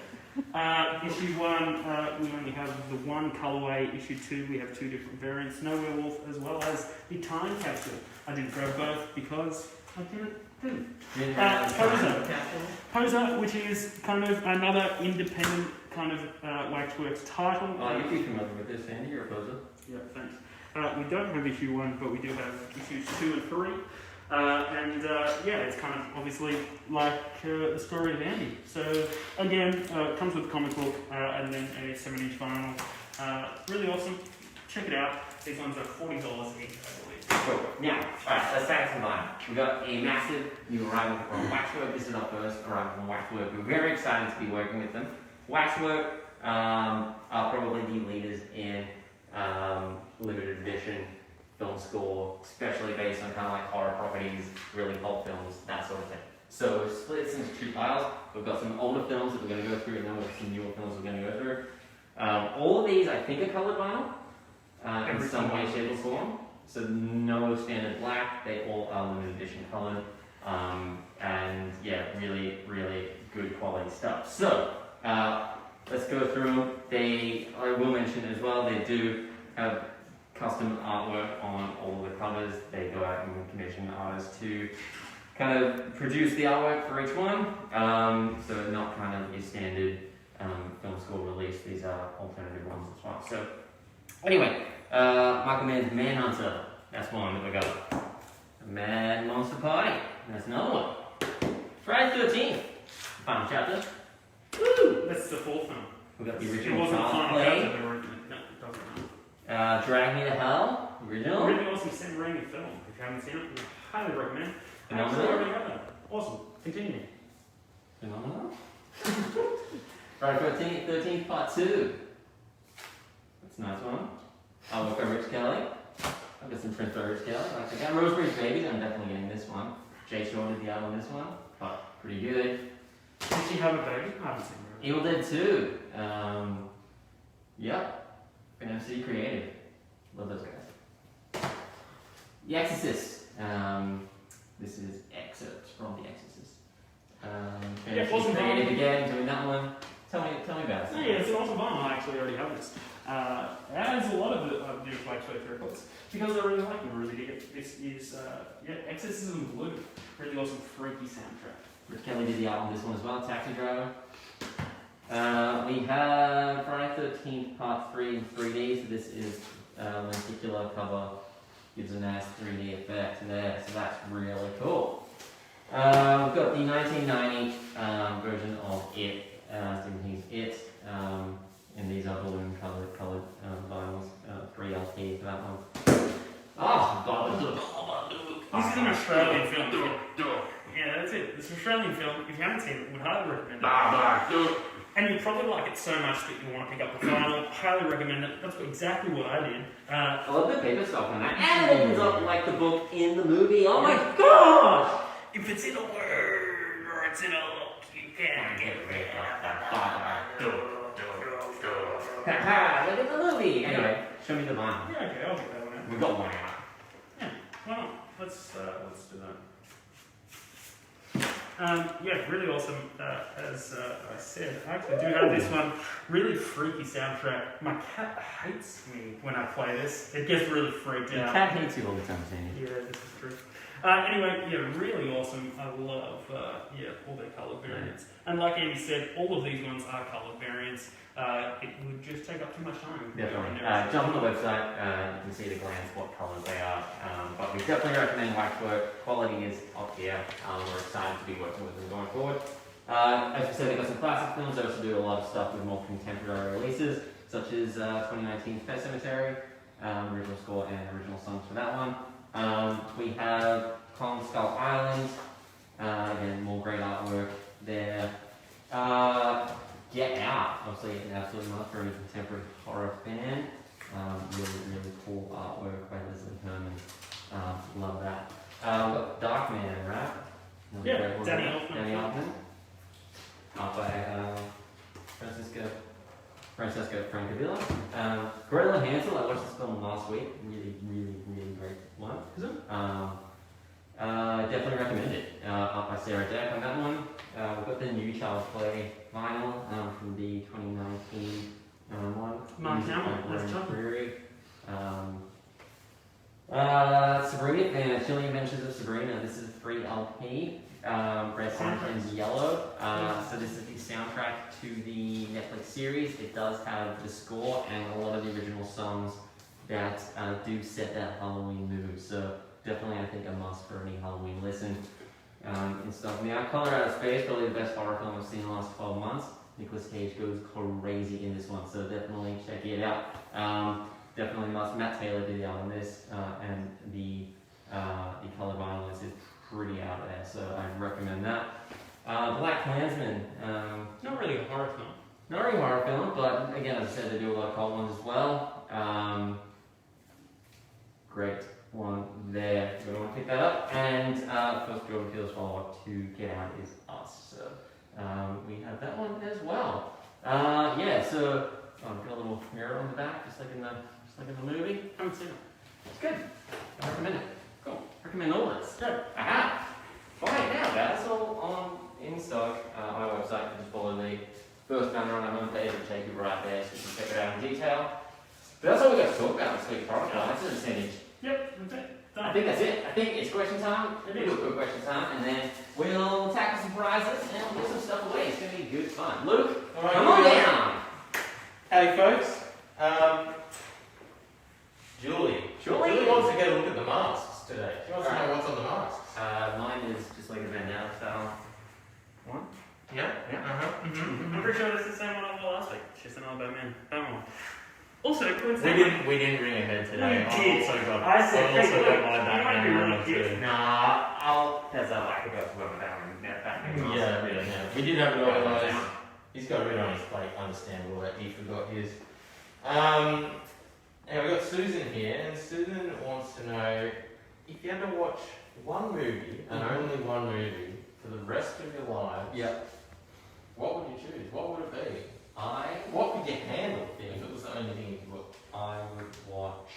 Issue 1, we only have the one colorway. Issue 2, we have 2 different variants. Snow Werewolf as well as the Time Capsule. I didn't grab both because I didn't. Poser, which is kind of another independent kind of Waxworks title. Oh, you'd be familiar with this, Andy. You're a poser. Yeah, thanks. We don't have issue 1, but we do have issues 2 and 3. Yeah, it's kind of obviously like the story of Andy. So again, it comes with a comic book and then a 7-inch vinyl. Really awesome. Check it out. These ones are $40 each, I believe. Cool. Now, alright, let's start some line. We've got a massive new arrival from Waxwork. This is our first arrival from Waxwork. We're very excited to be working with them. Waxwork are probably the leaders in limited edition film score, especially based on kind of like horror properties, really cult films, that sort of thing. So we've split this into 2 piles. We've got some older films that we're going to go through, and then we've got some newer films we're going to go through. All of these, I think, are colored vinyl in some way, shape, or form. So no standard black. They all are limited edition colored, and yeah, really, really good quality stuff. So let's go through. I will mention as well, they do have custom artwork on all of the covers. They go out and commission artists to kind of produce the artwork for each one. So not kind of your standard film score release. These are alternative ones as well. So anyway, Michael Mann's Manhunter. That's one that we got. Mad Monster Party. That's another one. Friday 13th. Final chapter. Woo! That's the 4th film. We got the It original wasn't Child's final Play. chapter, no, it doesn't matter. Drag Me to Hell. Original. Really awesome Sam Raimi film. If you haven't seen it, I highly recommend. I Phenomenal. actually already have that. Awesome. Continue. Phenomenal. Friday 13th, part 2. That's a nice one. I'll look at Rich Kelly. I've got some prints by Rich Kelly. Like the guy Rosemary's Baby, I'm definitely getting this one. Jay Shaw did the art on this one, but pretty good. Did she have a baby? I haven't seen her. Evil Dead 2. Yep. MC Creative. Love those guys. The Exorcist. This is excerpts from The Exorcist. Yeah, MC awesome Creative vinyl. again, doing that one. Tell me about it. Oh, yeah, it's an awesome vinyl. I actually already have this. It has a lot of the new Waxwork records because I really like them. I really dig it. This is Exorcism Blue. Really awesome, freaky soundtrack. Rich Kelly did the art on this one as well. Taxi Driver. We have Friday 13th Part 3 in 3D. So this is lenticular cover. Gives a nice 3D effect there. So that's really cool. We've got the 1990 version of It. Stephen King's It. And these are balloon colored vinyls. 3 LP for that one. This is an Australian film. Yeah, that's it. It's an Australian film. If you haven't seen it, I would highly recommend it. And you probably like it so much that you want to pick up the vinyl. Highly recommend it. That's exactly what I did. I love the paper stock on that. And it opens up like the book in the movie. Oh my gosh! If it's in a word or it's in a look, you can't get rid of Haha, look at the movie! Anyway, show me the vinyl. Yeah, okay, I'll get that one out. We've got one out. Yeah, why not? Let's do that. Yeah, really awesome. As I said, I actually do have this one. Really freaky soundtrack. My cat hates me when I play this. It gets really freaked out. The cat hates you all the time, Sandy. Yeah, this is true. Anyway, yeah, really awesome. I love, all their colour variants. And like Andy said, all of these ones are colour variants. It would just take up too much time. Definitely. Jump on the website, you can see at a glance what colours they are. But we definitely recommend Waxwork. Quality is up here. We're excited to be working with them going forward. As we said, they've got some classic films. They also do a lot of stuff with more contemporary releases, such as 2019's Pet Cemetery, original score and original songs for that one. We have Kong Skull Island, again, more great artwork there. Get Out, obviously an absolute must for any contemporary horror fan. Really cool artwork by Leslie Herman. Love that. We've got Darkman, right? Yeah, Danny Elfman. Art by Francesco Francavilla. Gorilla Hansel, I watched this film last week. Really great one. Is it? Definitely recommend it. Art by Sarah Deck on that one. We've got the new Child's Play vinyl from the 2019 one. Mark Hamill, let's jump. Sabrina, Chilling Adventures of Sabrina. This is 3 LP, red, orange, and yellow. So this is the soundtrack to the Netflix series. It does have the score and a lot of the original songs that do set that Halloween mood. So definitely, I think, a must for any Halloween listen. And stuff. Now, Color Out of Space, probably the best horror film I've seen in the last 12 months. Nicolas Cage goes crazy in this one, so definitely check it out. Definitely must. Matt Taylor did the art on this, and the color vinyl is pretty out there, so I recommend that. Black Klansman. Not really a horror film. Not really a horror film, but again, as I said, they do a lot of cult ones as well. Great one there. So we want to pick that up. And first Jordan Peele's follow-up to Get Out is Us. So we have that one as well. So we've got a little mirror on the back, just like in the movie. I haven't seen it. It's good. I recommend it. Cool. Recommend all this. Good. Aha! Right now, that's all on in stock on our website. You can just follow the first banner on our homepage and take you right there so you can check it out in detail. But that's all we've got to talk about this week, product line. That's a percentage. Yep, that's it. Done. I think that's it. I think it's question time. It We'll is. do a quick question time, and then we'll tackle some prizes and we'll give some stuff away. It's going to be good fun. Luke, Alright, come on down. Howdy, folks. Julie wants to get a look at the masks today. She wants to know what's on the masks. Mine is just like a Van Dam style one. Yeah. I'm pretty sure that's the same one I wore last week. It's just another Batman one. Also, We coincidentally, didn't ring ahead today. We did. I also got. I said, I also hey, got look, my you might be Batman really one cute. too. Nah, that's a lack of wear my Batman. Yeah. We did have it organised. He's got it on his plate. Understandable that he forgot his. And we've got Susan here, and Susan wants to know if you had to watch one movie and only one movie for the rest of your lives. Yep. What would you choose? What would it be? What could you handle if it was the only thing you could watch? I would watch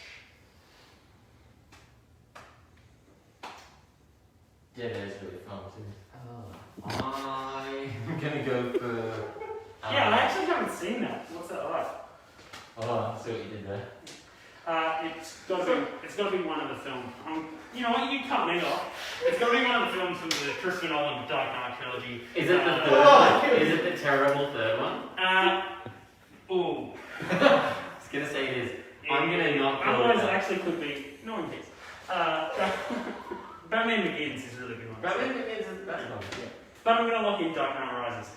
Dead Air's really fun too. I'm gonna go for. yeah, I actually haven't seen that. What's that like? Oh, I see what you did there. It's got to be one of the films. You know what? You cut me off. It's got to be one of the films from the Christopher Nolan Dark Knight trilogy. Is it the third one? Is it the terrible third one? Ooh. I was gonna say it is. I'm gonna not go Otherwise, with it that. actually could be. No one cares. Batman Begins is a really good one. Batman Begins is the best one. Yeah. But I'm going to lock in Dark Knight Rises.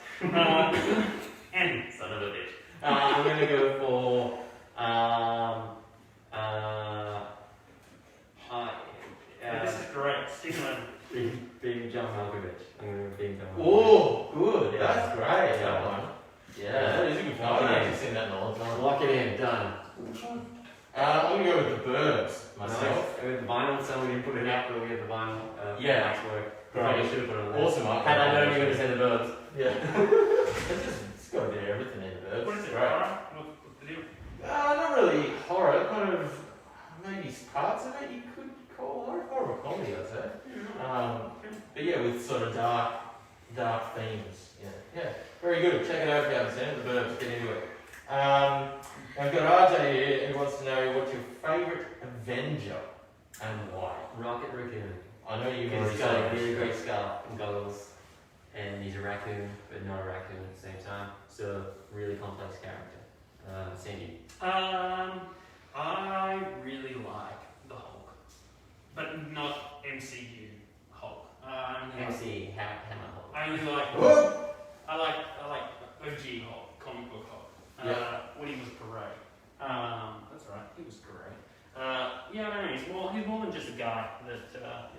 And son of a bitch. I'm gonna go for This is great. Stephen Levin. being John Malkovich. I'm gonna go being John Malkovich. Oh, good. Yeah. That's great. Yeah. That one. Yeah. have the vinyl, so we didn't put it out, but we have the vinyl. Yeah. Nice work. Great. Probably should have put it on there. Awesome art. Had I known you were going to say the verbs. Yeah. It's got a bit of everything in the What is it? Right. Horror? What's the deal? Not really horror, kind of maybe parts of it you could call horror. More of a comedy, I'd say. But yeah, with sort of dark themes. Yeah. Very good. Check it out if you haven't seen it. The Burbs, get into it. I've got RJ here who wants to know what's your favourite Avenger and why. Rocket Raccoon. I know you've He's already got a said really this. great skull and goggles, and he's a raccoon, but not a raccoon at the same time. So, really complex character. Sandy. I really like the Hulk, but not MCU Hulk. MC, Hammer Hulk. I really like. Whoa! I like OG Hulk, comic book Hulk. When he was great. That's right, he was great. Yeah, I don't know. He's more than just a guy that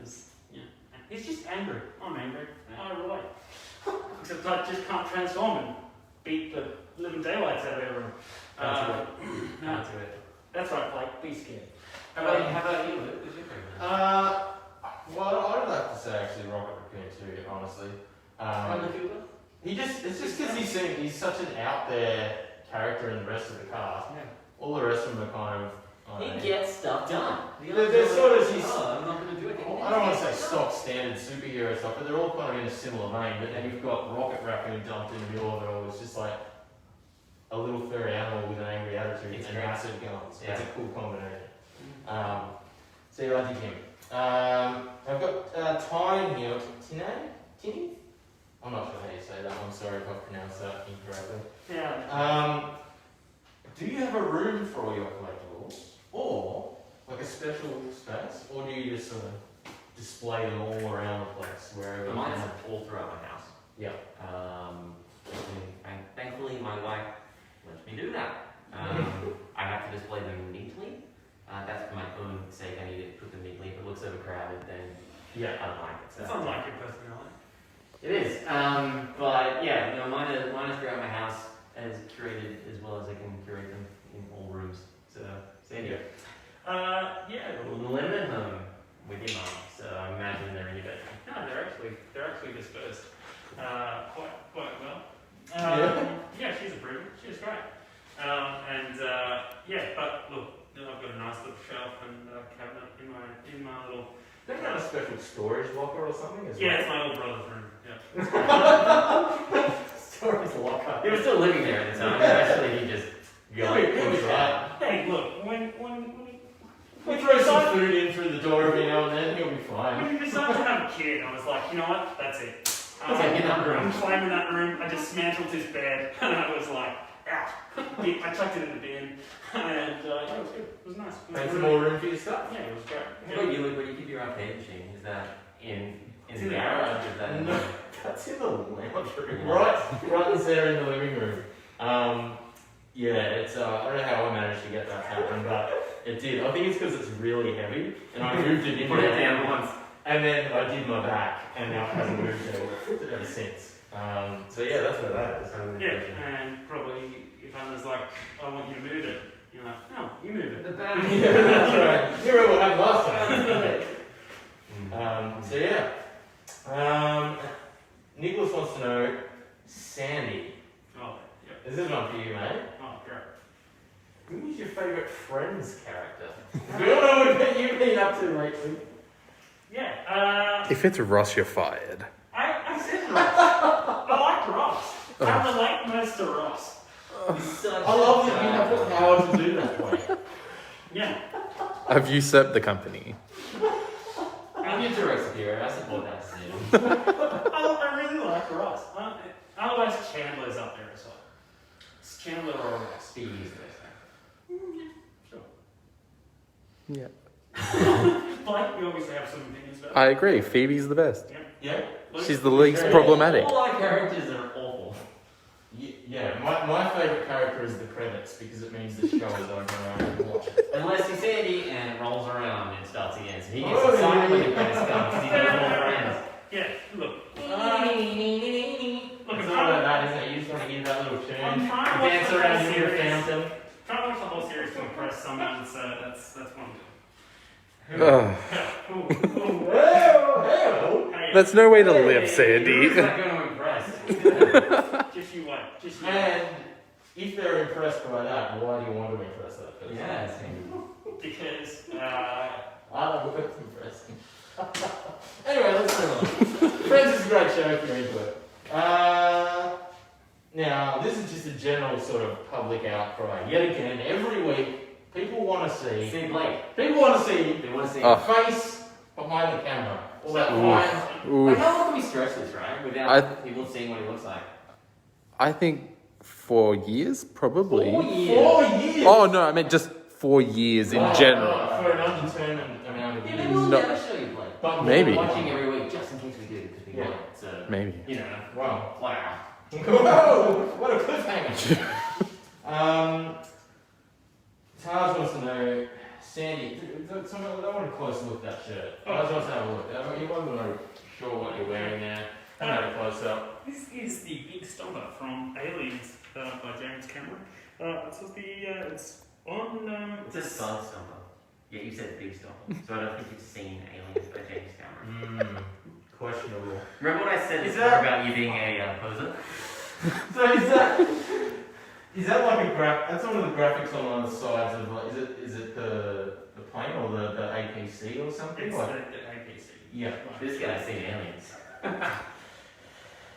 is. He's just angry. I'm angry. I relate. Except I just can't transform and beat the living daylights out of everyone. Can't do it. That's right, Blake. Be scared. How about you, Luke? What's your favourite? Well, I'd like to say actually Rocket Raccoon too, honestly. It's just because he's such an out there character in the rest of the cast. Yeah. All the rest of them are kind of. He gets stuff done. They're sort of. I'm not going to do it. I don't want to say stock standard superhero stuff, but they're all kind of in a similar vein. But then you've got Rocket Raccoon dumped in the middle of it all. It's just like a little furry animal with an angry attitude and massive guns. Yeah. It's a cool combination. So yeah, I did him. I've got Tyne here. Tinny? I'm not sure how you say that. I'm sorry if I pronounced that incorrectly. Yeah. Do you have a room for all your collectibles? Or like a special space? Or do you just sort of display them all around the place wherever? Mine's all throughout my house. Yeah. Thankfully, my wife lets me do that. I have to display them neatly. That's for my own sake. I need to put them neatly. If it looks overcrowded, then I don't like it. So. That sounds like your personality. It is. But yeah, mine is throughout my house, as curated as well as I can curate them in all rooms. So, Sandy. Limited home with your mom. So I imagine they're in your bedroom. No, they're actually dispersed quite well. Yeah, she's a brilliant. She's great. But look, I've got a nice little shelf and cabinet in my little. Don't you have a special storage locker or something as well? Yeah, it's my old brother's room. Yeah. Storage locker. He was still living there at the time. Actually, he just got right. Hey, look, when We throw some food in through the door every now and then, he'll be fine. when you decided to have a kid, I was like, you know what? That's it. Take that room. I'm claiming that room. I dismantled his bed, and I was like, out. I chucked it in the bin, and it was good. It was nice. It was And some really- more room for your stuff? Yeah, it was great. What about you, Luke? Where do you keep your arcade machine? Is that in It's the in the garage? Is that in No, that's in the lounge room. Right there in the living room. It's I don't know how I managed to get that to happen, but it did. I think it's because it's really heavy, and I moved it in Put it there down once. and then I did my back, and now it hasn't moved ever since. So yeah, that's where that is. Yeah, and probably if Anna's like, I want you to move it, you're like, no, you move it. The back. Yeah, that's right. You remember what happened last time. Nicholas wants to know, Sandy. Oh, yeah. This is one for you, mate. Oh, great. Who is your favourite Friends character? We don't know what you've been up to lately. Yeah, If it's Ross, you're fired. I said Ross. I like Ross. I relate most to Ross. I love that you have the power to do that, Blake. Yeah. I've usurped the company. I'm your direct superior. I support that decision. I really like Ross. Otherwise, Chandler's up there as well. It's Chandler or Ross. Stevie's the best. Sure. Yeah. Blake, you obviously have some opinions about I agree. Phoebe's the best. Yeah? Luke? She's the least problematic. All our characters are awful. Yeah, my favourite character is the credits because it means the show is over and I can watch it. Unless he's Sandy and it rolls around and starts again. So he gets excited when the credits come because he knows all friends. Yeah, look. It's not about that, isn't it? You just want to hear that little tune. I'm trying to watch Dance the around whole in the series. fountain. Trying to watch the whole series to impress someone, so that's what I'm doing. Ugh. Cool. Hey, That's no way to live, Sandy. You're not going to impress. just you wait. Just you wait. And if they're impressed by that, why do you want to impress that person? Yeah, Sandy. Because I don't want to impress them. Anyway, let's move on. Friends is a great show if you're into it. Now, this is just a general sort of public outcry. Yet again, every week, people want to see. See Blake. People want to see They want to see. the face behind the camera. All that fine. Like, Oof. how long can we stretch this, right? Without people seeing what he looks like. I think 4 years, probably. 4 years. Oh no, I meant just 4 years in general. For an undetermined amount of Yeah, years. maybe we'll No. never show you Blake. But Maybe. We're watching every week just in case we do, because we Yeah. want it. So, Maybe. you know, Wow. wow. Whoa! What a cliffhanger. Taj wants to know, Sandy, someone, I want a close look at that shirt. Taj wants to have a look. You wasn't really sure what you're wearing there. Have a close up. this is the Big Stomper from Aliens by James Cameron. It's on. It's a side stomper. Yeah, you said big stomper. So I don't think you've seen Aliens by James Cameron. Questionable. Remember what I said Is before that- about you being a poser? So is that like a that's one of the graphics on one of the sides of like, is it the plane or the APC or something? It's Like, the APC. yeah. This guy's seen Aliens.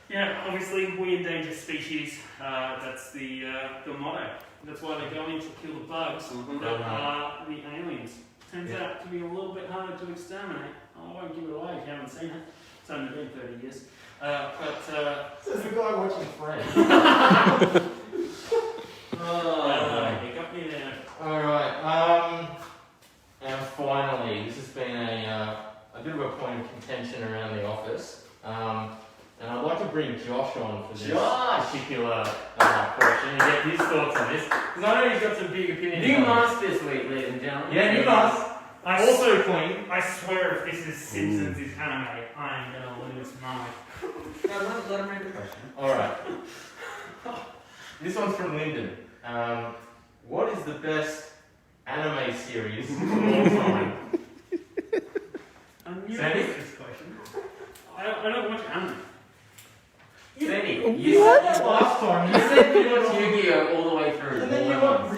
Yeah, obviously we endanger species. That's the motto. That's why they're going to kill the bugs. The aliens. Turns out to be a little bit harder to exterminate. I won't give it away if you haven't seen it. It's only been 30 years. Says the guy watching Friends. You got me there. Alright, and finally, this has been a bit of a point of contention around the office. And I'd like to bring Josh on for this particular question and get his thoughts on this. Because I know he's got some big opinions New on mask this week, ladies and gentlemen. Yeah, new mask. I Also clean. I swear if this is Simpsons is anime, I am gonna lose my. No, let him read the question. Alright. This one's from Lyndon. What is the best anime series of all time? I knew Sandy? this question. I don't watch anime. Sandy, You you said said that last time. you said you watched Yu-Gi-Oh all the way through. And then you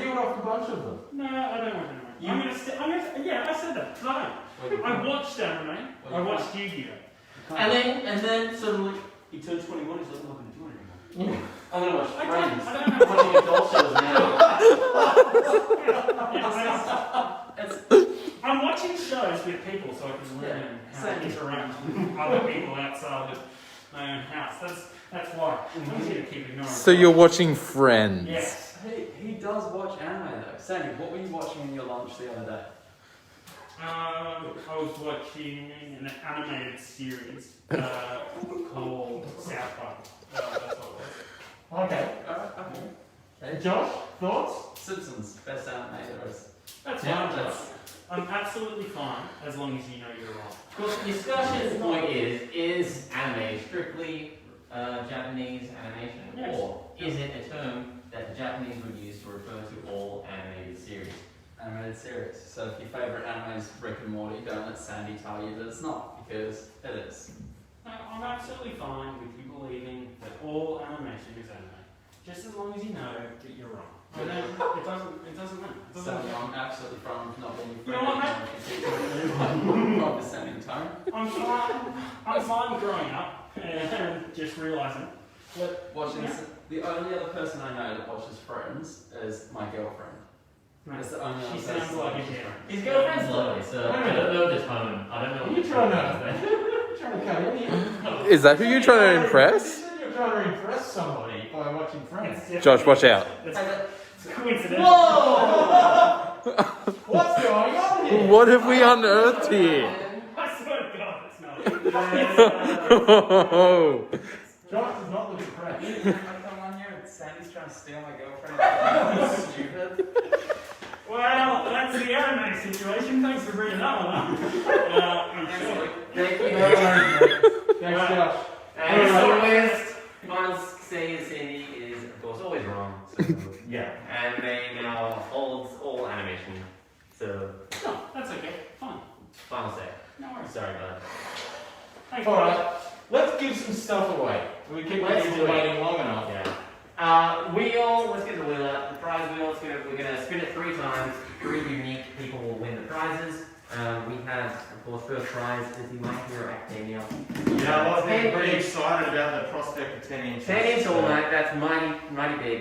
reeled off a bunch of them. No, I don't watch anime. Yeah, I said that. No. I watched anime. I watched Yu-Gi-Oh. And then suddenly he turned 21. He's like, I'm not going to do it anymore. I'm going to watch I Friends. don't know. Watching adult shows now. I'm watching shows with people so I can learn how to interact with other people outside of my own house. That's why. I'm here to keep ignoring. So you're watching Friends. Yes. He does watch anime though. Sandy, what were you watching in your lunch the other day? I was watching an animated series called South Park. That's what it was. Okay. Okay. Josh, thoughts? Simpsons, best anime there is. That's Yeah, fine. That's, I'm absolutely fine as long as you know you're wrong. Of course, the discussion point is anime strictly Japanese animation, Yes. or is it a term that the Japanese would use to refer to all animated series? animated series. So if your favourite anime is Rick and Morty, don't let Sandy tell you that it's not, because it is. No, I'm absolutely fine with you believing that all animation is anime, just as long as you know that you're wrong. It doesn't matter. It doesn't So matter. I'm absolutely fine with not being You know what, afraid of the sending tone. I'm fine growing up and just realising that Watching this, the only other person I know that watches Friends is my girlfriend. It's the only other she person sounds that like a watches kid. Friends. His girlfriend's lovely, so I don't know the tone. I don't know. Are you trying to cut in here? Is that who you're trying to You impress? said you're trying to impress somebody by watching Friends. Josh, watch out. It's coincidental. Whoa! What's going on here? What have we unearthed here? I swear to God, it's not. Oh. Josh does not look impressed. I come on here and Sandy's trying to steal my girlfriend. Stupid. Well, that's the anime situation. Thanks for bringing that one up. I'm sure. Thank you very much. Thanks, Josh. And as always, final say is Sandy is, of course, always wrong. So, Yeah. anime now holds all animation. So, No, that's okay. Fine. say. No worries. Sorry, bud. Thanks, All guys. right, let's give some stuff away. We keep Let's people do it. waiting long enough. Yeah. Wheel, let's get the wheel out. The prize wheel, we're going to spin it 3 times. 3 unique people will win the prizes. We have, of course, first prize is the My Hero Academia. Yeah, I was 10 pretty inch. excited about the prospect of 10 inches. 10 inch all night, that's mighty big.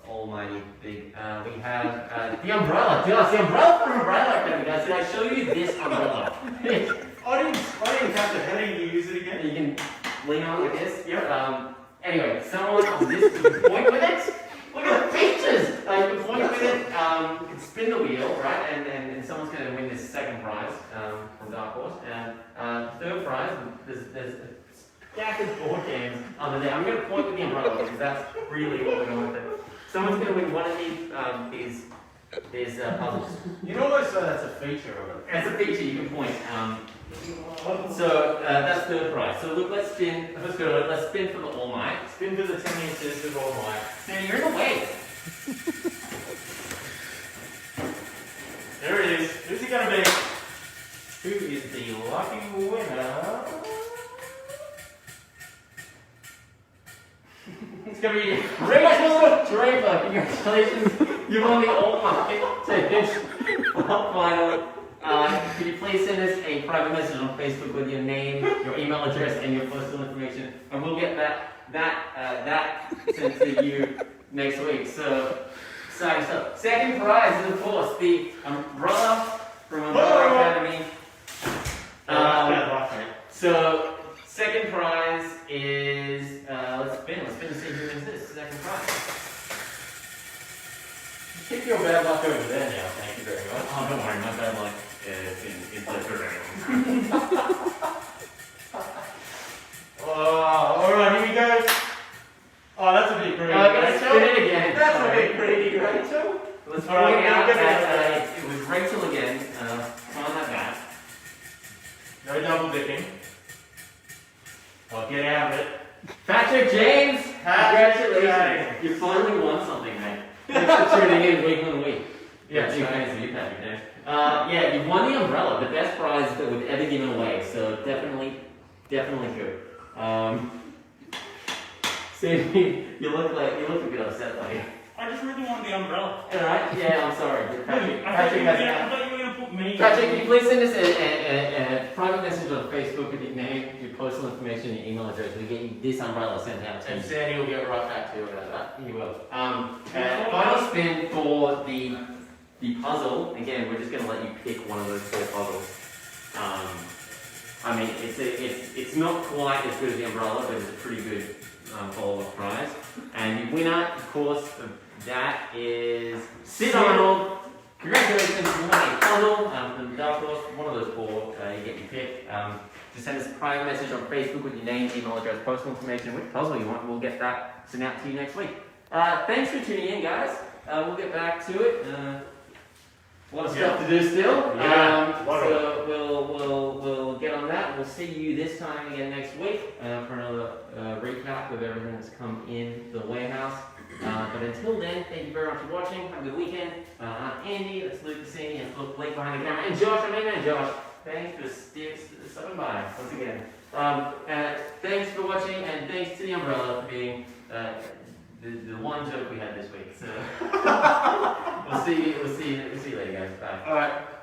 Almighty big. We have the umbrella. Josh, the umbrella from Umbrella Academy, guys. Did I show you this umbrella? I didn't catch it. How do you use it again? You can lean on it like this. Yep. Anyway, someone on this, you can point with it. Look at the features! You can point with it, you can spin the wheel, right? And someone's going to win this second prize from Dark Horse. And third prize, there's a stack of board games under there. I'm going to point with the umbrella because that's really what we're going with it. Someone's going to win one of these puzzles. You can almost say that's a feature of it. As a feature, you can point. So that's third prize. So look, let's spin. Let's spin for the All Might. Spin to the 10 inches with all might. Sam, you're in the way. There it is. Who's it going to be? Who is the lucky winner? It's gonna be Rachel Draper. Congratulations, you won the All Might 10-inch final. Could you please send us a private message on Facebook with your name, your email address, and your personal information, and we'll get that sent to you next week. So, exciting stuff. Second prize is, of course, the umbrella from Umbrella Academy. So, second prize is, let's spin and see who wins this. Second prize. Keep your bad luck over there now, thank you very much. Oh, don't worry, my bad luck is the Alright, here we go. Oh, that's a bit greedy. Let's spin it again. That's Sorry. a bit greedy, Rachel. Let's All right, point out good that it was Rachel again. On that bat. No double dipping. I'll get out of it. Patrick James, congratulations. James. You finally won something, mate. Thanks for tuning in week on week. Yeah, big fans of you, Patrick James. Yeah, you won the umbrella, the best prize that we've ever given away. So definitely good. See, you look a bit upset, buddy. I just really want the umbrella. Alright, yeah, I'm sorry. Patrick I thought you has were going to put me. Patrick, can you please send us a private message on Facebook with your name, your personal information, your email address? We'll get you this umbrella sent out to you. And Sandy will get right back to you about that. He will. Final spin for the puzzle. Again, we're just going to let you pick one of those 4 puzzles. I mean, it's not quite as good as the umbrella, but it's a pretty good follow-up prize. And the winner, of course, of that is Sid Arnold. Congratulations, you won a puzzle from Dark Horse. One of those 4 you get your pick. Just send us a private message on Facebook with your name, email address, personal information, which puzzle you want. We'll get that sent out to you next week. Thanks for tuning in, guys. We'll get back to it. A lot of stuff to do still. Yeah, So we'll get on that. We'll see you this time again next week for another recap of everything that's come in the warehouse. But until then, thank you very much for watching. Have a good weekend. I'm Andy, that's Luke Cassini, and look Blake behind the camera. And Josh, I'm in Josh. Thanks for stopping by once again. Thanks for watching, and thanks to the umbrella for being the one joke we had this week. So we'll see you later, guys. Bye. Alright.